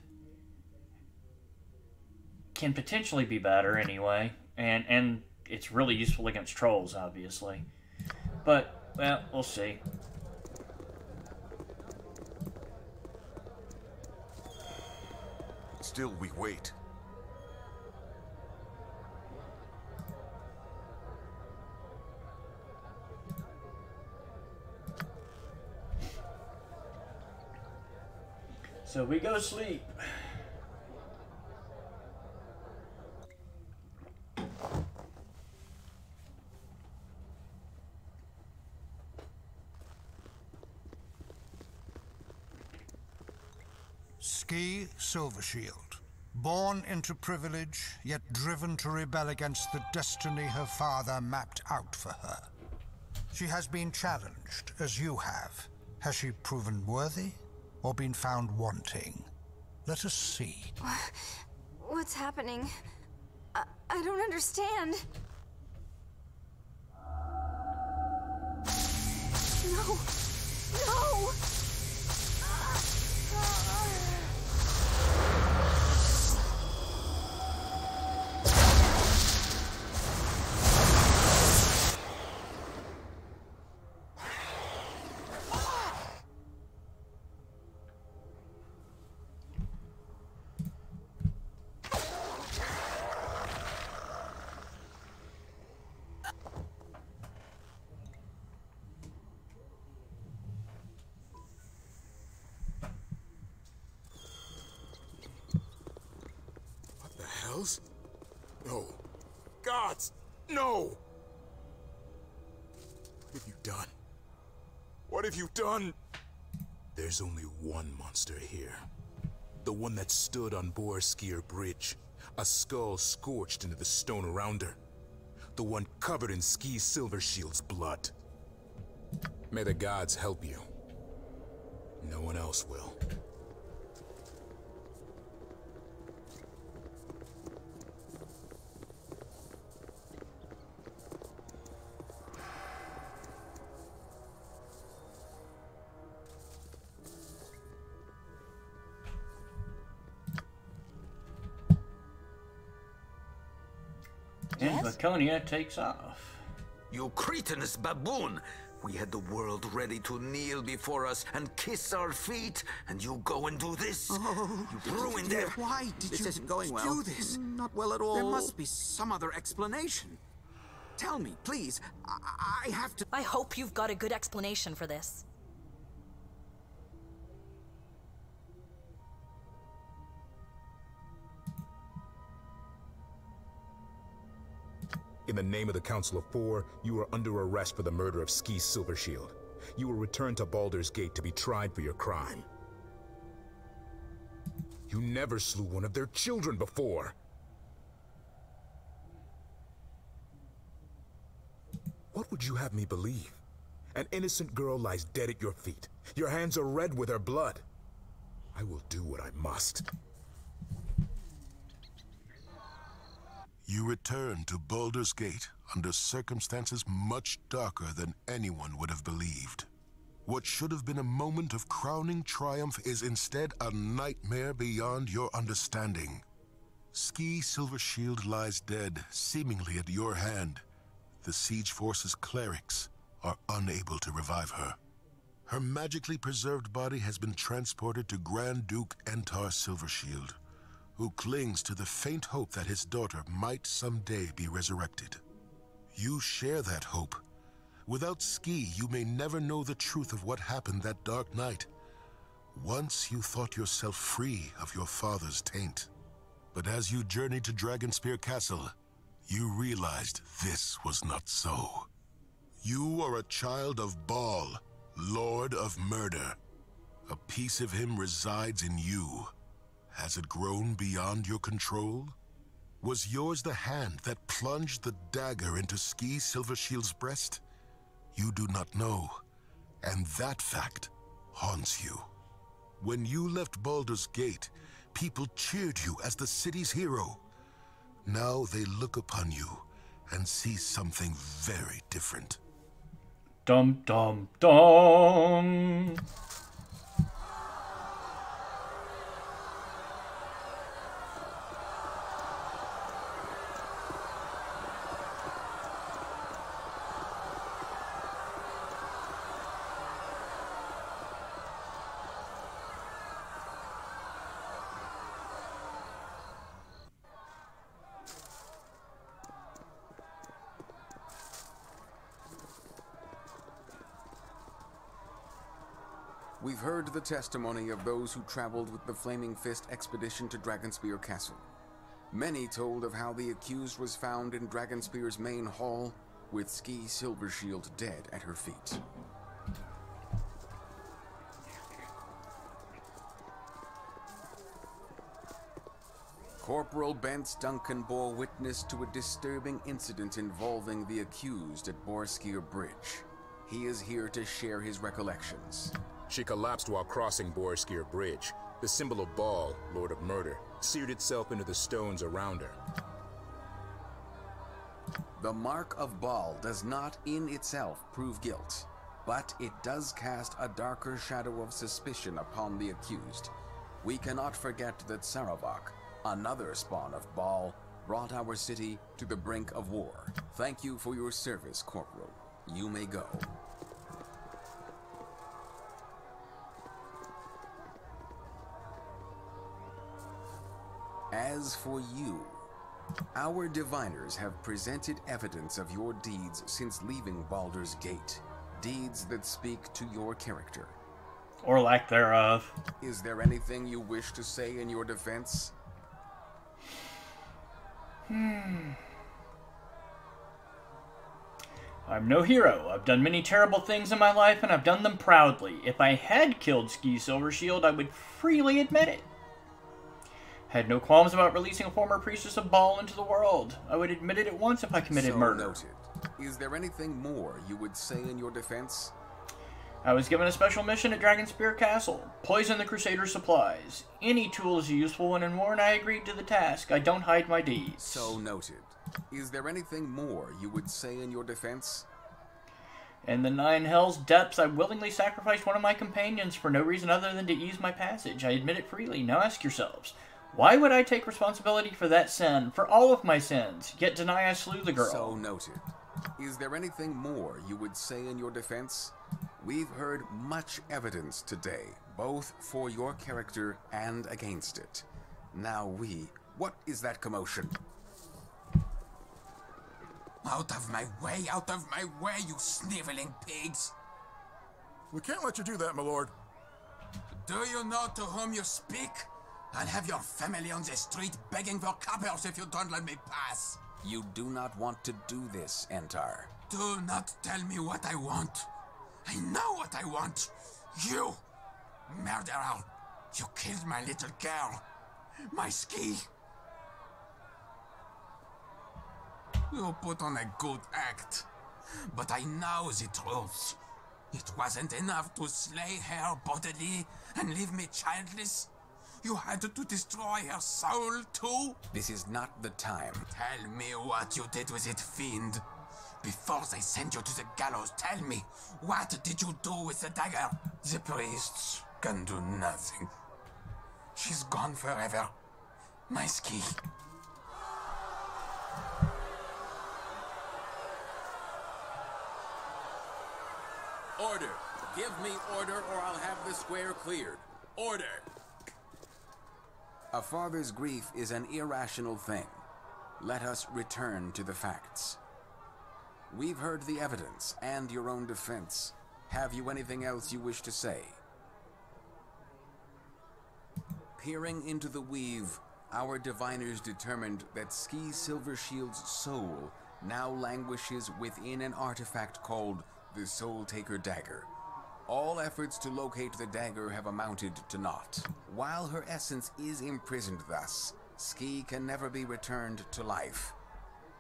can potentially be better anyway, and it's really useful against trolls, obviously. But, well, we'll see. Still we wait. So we go sleep. Ski Silvershield. Born into privilege, yet driven to rebel against the destiny her father mapped out for her. She has been challenged, as you have. Has she proven worthy, or been found wanting? Let us see. What's happening? I don't understand. No! No! No. Gods! No! What have you done? What have you done? There's only one monster here. The one that stood on Borskier Bridge. A skull scorched into the stone around her. The one covered in Ski Silvershield's blood. May the gods help you. No one else will. And Laconia takes off. You cretinous baboon! We had the world ready to kneel before us and kiss our feet, and you go and do this? Oh, you ruined it! Why did you isn't going well. do this? Not well at all. There must be some other explanation. Tell me, please. I have to... I hope you've got a good explanation for this. In the name of the Council of Four, you are under arrest for the murder of Ski Silvershield. You will return to Baldur's Gate to be tried for your crime. You never slew one of their children before! What would you have me believe? An innocent girl lies dead at your feet. Your hands are red with her blood. I will do what I must. You return to Baldur's Gate under circumstances much darker than anyone would have believed. What should have been a moment of crowning triumph is instead a nightmare beyond your understanding. Ski Silvershield lies dead, seemingly at your hand. The Siege Force's clerics are unable to revive her. Her magically preserved body has been transported to Grand Duke Entar Silvershield, who clings to the faint hope that his daughter might someday be resurrected. You share that hope. Without Ski, you may never know the truth of what happened that dark night. Once you thought yourself free of your father's taint. But as you journeyed to Dragonspear Castle, you realized this was not so. You are a child of Baal, Lord of Murder. A piece of him resides in you. Has it grown beyond your control? Was yours the hand that plunged the dagger into Ski Silvershield's breast? You do not know, and that fact haunts you. When you left Baldur's Gate, people cheered you as the city's hero. Now they look upon you and see something very different. Dum dum dum. We've heard the testimony of those who traveled with the Flaming Fist expedition to Dragonspear Castle. Many told of how the accused was found in Dragonspear's main hall, with Ski Silvershield dead at her feet. Corporal Bence Duncan bore witness to a disturbing incident involving the accused at Borskir Bridge. He is here to share his recollections. She collapsed while crossing Borskir Bridge. The symbol of Baal, Lord of Murder, seared itself into the stones around her. The mark of Baal does not in itself prove guilt, but it does cast a darker shadow of suspicion upon the accused. We cannot forget that Saravak, another spawn of Baal, brought our city to the brink of war. Thank you for your service, Corporal. You may go. As for you, our diviners have presented evidence of your deeds since leaving Baldur's Gate. Deeds that speak to your character. Or lack thereof. Is there anything you wish to say in your defense? I'm no hero. I've done many terrible things in my life, and I've done them proudly. If I had killed Ski Silvershield, I would freely admit it. Had no qualms about releasing a former priestess of Baal into the world. I would admit it at once if I committed murder. Noted. Is there anything more you would say in your defense? I was given a special mission at Dragonspear Castle. Poison the Crusaders' supplies. Any tool is a useful one in war, and I agreed to the task. I don't hide my deeds. So noted. Is there anything more you would say in your defense? In the Nine Hells depths, I willingly sacrificed one of my companions for no reason other than to ease my passage. I admit it freely. Now ask yourselves, why would I take responsibility for that sin, for all of my sins, yet deny I slew the girl? So noted. Is there anything more you would say in your defense? We've heard much evidence today, both for your character and against it. Now what is that commotion? Out of my way, you sniveling pigs! We can't let you do that, my lord. Do you know to whom you speak? I'll have your family on the street begging for coppers if you don't let me pass. You do not want to do this, Entar. Do not tell me what I want. I know what I want. You, murderer. You killed my little girl. My ski. You put on a good act. But I know the truth. It wasn't enough to slay her bodily and leave me childless. You had to destroy her soul, too? This is not the time. Tell me what you did with it, fiend. Before they send you to the gallows, tell me, what did you do with the dagger? The priests can do nothing. She's gone forever. My ski. Order! Give me order or I'll have the square cleared. Order! A father's grief is an irrational thing. Let us return to the facts. We've heard the evidence and your own defense. Have you anything else you wish to say? Peering into the weave, our diviners determined that Ski Silvershield's soul now languishes within an artifact called the Soul Taker Dagger. All efforts to locate the dagger have amounted to naught. While her essence is imprisoned thus, Ski can never be returned to life.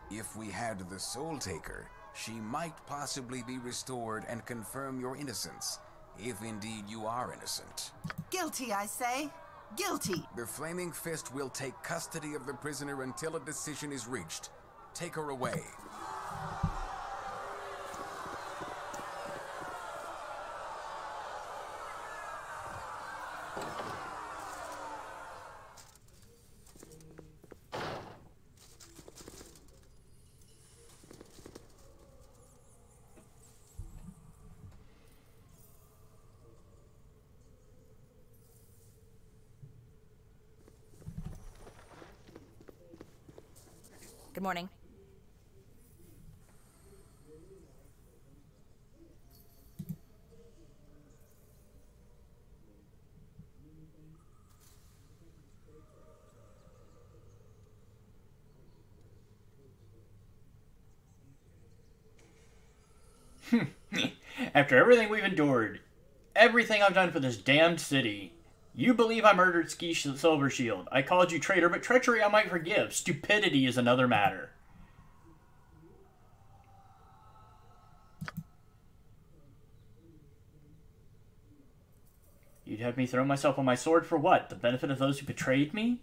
If we had the Soul Taker, she might possibly be restored and confirm your innocence, if indeed you are innocent. Guilty, I say. Guilty. The Flaming Fist will take custody of the prisoner until a decision is reached. Take her away. Good morning. After everything we've endured, everything I've done for this damned city, You believe I murdered Silvershield. I called you traitor, but treachery I might forgive. Stupidity is another matter. You'd have me throw myself on my sword for what? The benefit of those who betrayed me?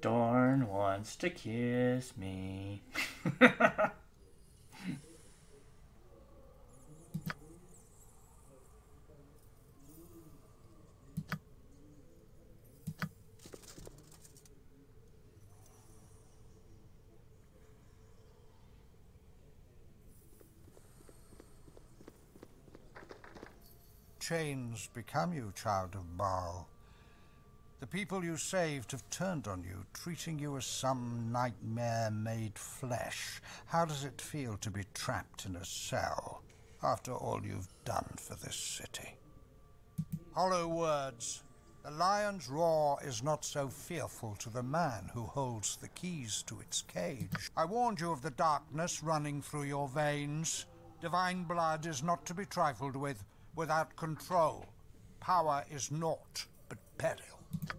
Dorn wants to kiss me. Chains become you, child of Baal. The people you saved have turned on you, treating you as some nightmare made flesh. How does it feel to be trapped in a cell, after all you've done for this city? Hollow words. The lion's roar is not so fearful to the man who holds the keys to its cage. I warned you of the darkness running through your veins. Divine blood is not to be trifled with. Without control, power is naught but peril.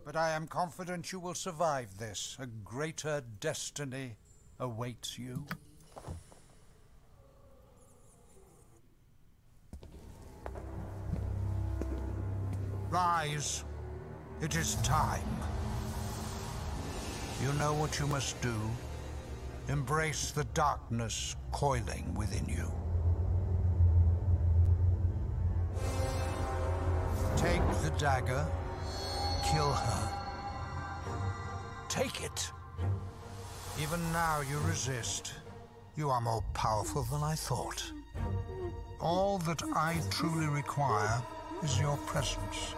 But I am confident you will survive this. A greater destiny awaits you. Rise. It is time. You know what you must do. Embrace the darkness coiling within you. Take the dagger. Kill her. Take it. Even now you resist. You are more powerful than I thought. All that I truly require is your presence.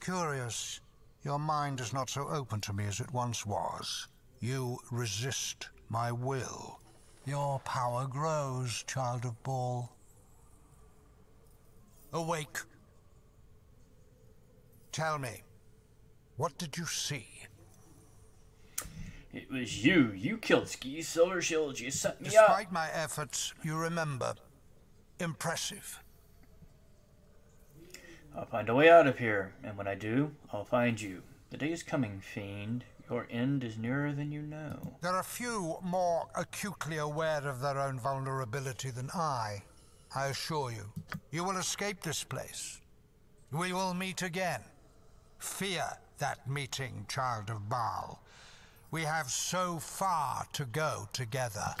Curious, your mind is not so open to me as it once was. You resist my will. Your power grows, child of Baal. Awake. Tell me, what did you see? It was you. You killed Silvershield. You set me up. Despite my efforts, you remember. Impressive. I'll find a way out of here, and when I do, I'll find you. The day is coming, fiend. Your end is nearer than you know. There are few more acutely aware of their own vulnerability than I assure you. You will escape this place. We will meet again. Fear that meeting, child of Baal. We have so far to go together.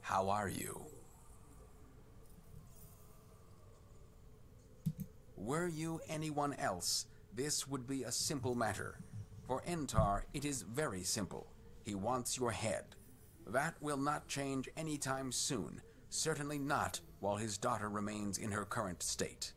How are you? Were you anyone else, this would be a simple matter. For Entar, it is very simple. He wants your head. That will not change anytime soon, certainly not while his daughter remains in her current state.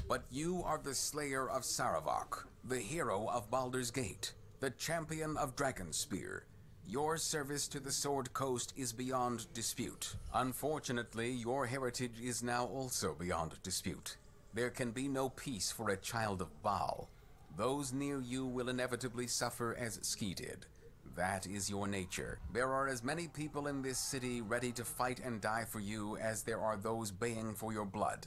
But you are the slayer of Saravok, the hero of Baldur's Gate, the champion of Dragonspear. Your service to the Sword Coast is beyond dispute. Unfortunately, your heritage is now also beyond dispute. There can be no peace for a child of Baal. Those near you will inevitably suffer as Ski did. That is your nature. There are as many people in this city ready to fight and die for you as there are those baying for your blood.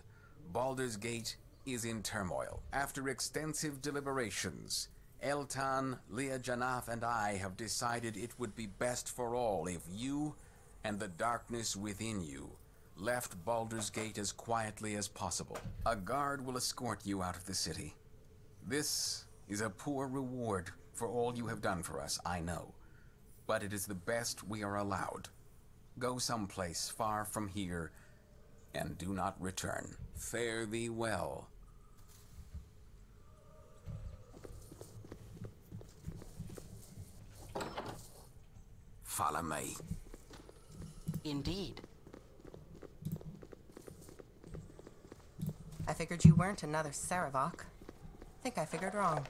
Baldur's Gate is in turmoil. After extensive deliberations, Eltan, Leah Janaf, and I have decided it would be best for all if you and the darkness within you left Baldur's Gate as quietly as possible. A guard will escort you out of the city. This is a poor reward for all you have done for us, I know. But it is the best we are allowed. Go someplace far from here and do not return. Fare thee well. Follow me. Indeed. I figured you weren't another Saravok. Think I figured wrong.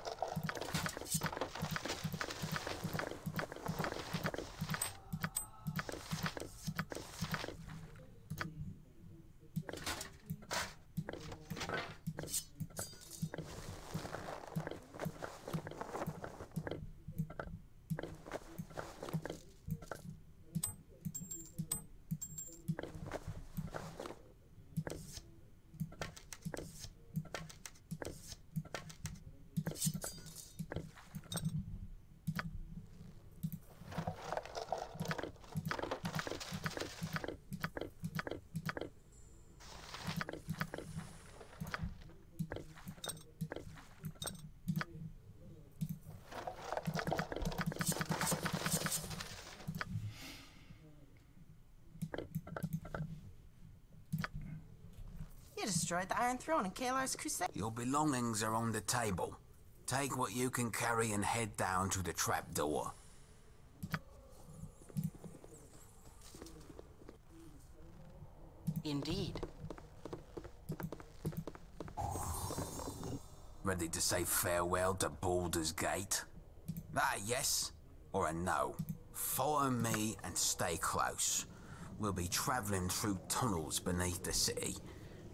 You destroyed the Iron Throne in Kalar's crusade. Your belongings are on the table. Take what you can carry and head down to the trapdoor. Indeed. Ready to say farewell to Baldur's Gate? That a yes or a no? Follow me and stay close. We'll be traveling through tunnels beneath the city.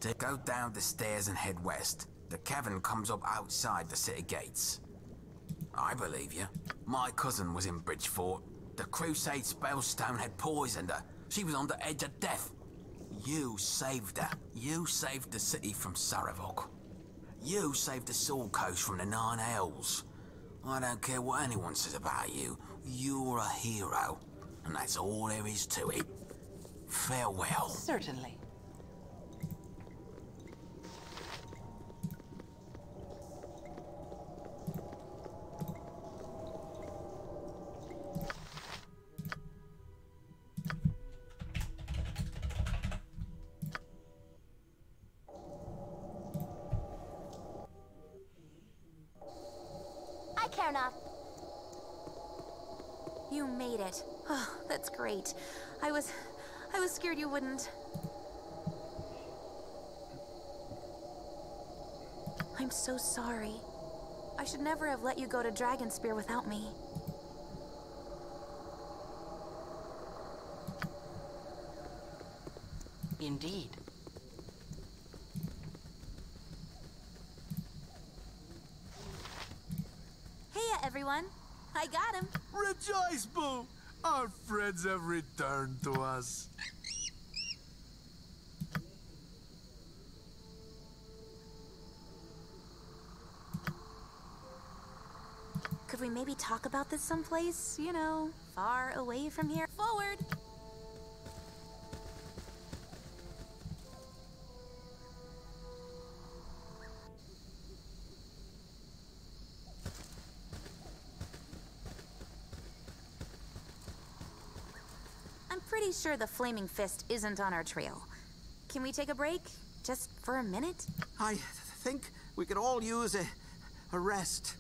To go down the stairs and head west. The cavern comes up outside the city gates. I believe you. My cousin was in Bridgefort. The Crusade spellstone had poisoned her. She was on the edge of death. You saved her. You saved the city from Saravok. You saved the Sword Coast from the Nine Hells. I don't care what anyone says about you. You're a hero. And that's all there is to it. Farewell. Certainly. Hi, Karna. You made it. Oh, that's great. I was scared you wouldn't. I'm so sorry. I should never have let you go to Dragonspear without me. Indeed. Heya, everyone. I got him. Rejoice, Boo! Our friends have returned to us. Could we maybe talk about this someplace, you know, far away from here? Forward! I'm pretty sure the Flaming Fist isn't on our trail. Can we take a break? Just for a minute? I think we could all use a rest.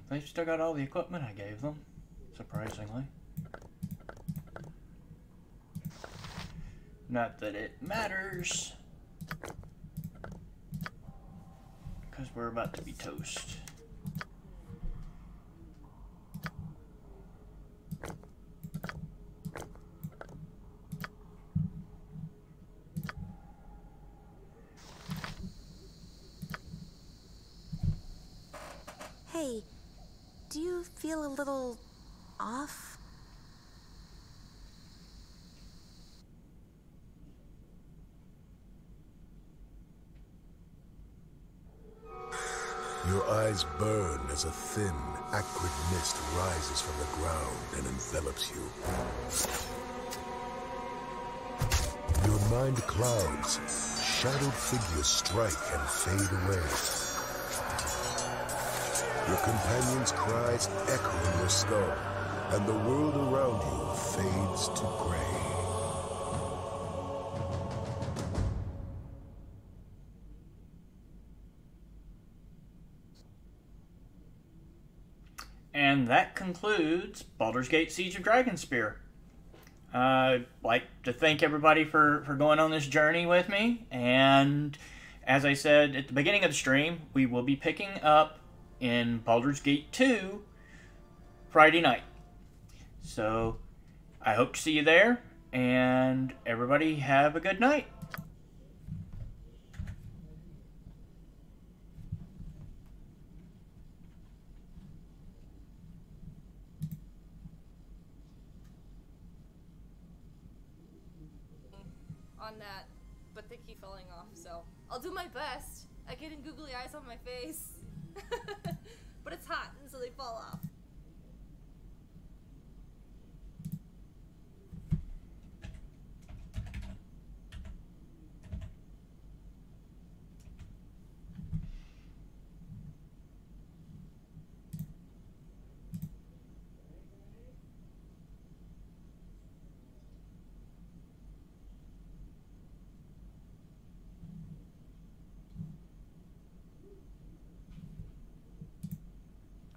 They've still got all the equipment I gave them, surprisingly. Not that it matters, because we're about to be toast. Hey, do you feel a little off? Your eyes burn as a thin, acrid mist rises from the ground and envelops you. Your mind clouds, shadowed figures strike and fade away. Your companion's cries echo in your skull, and the world around you fades to gray. And that concludes Baldur's Gate Siege of Dragonspear. I'd like to thank everybody for going on this journey with me. And as I said at the beginning of the stream, we will be picking up in Baldur's Gate 2 Friday night. So I hope to see you there, and everybody have a good night. On that, but they keep falling off, so I'll do my best. I get in googly eyes on my face. But it's hot, and so they fall off.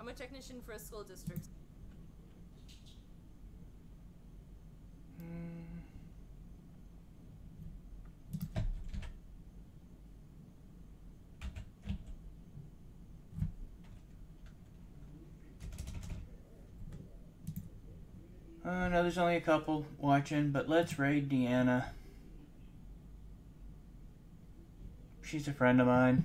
I'm a technician for a school district. No, there's only a couple watching, but let's raid Deanna. She's a friend of mine.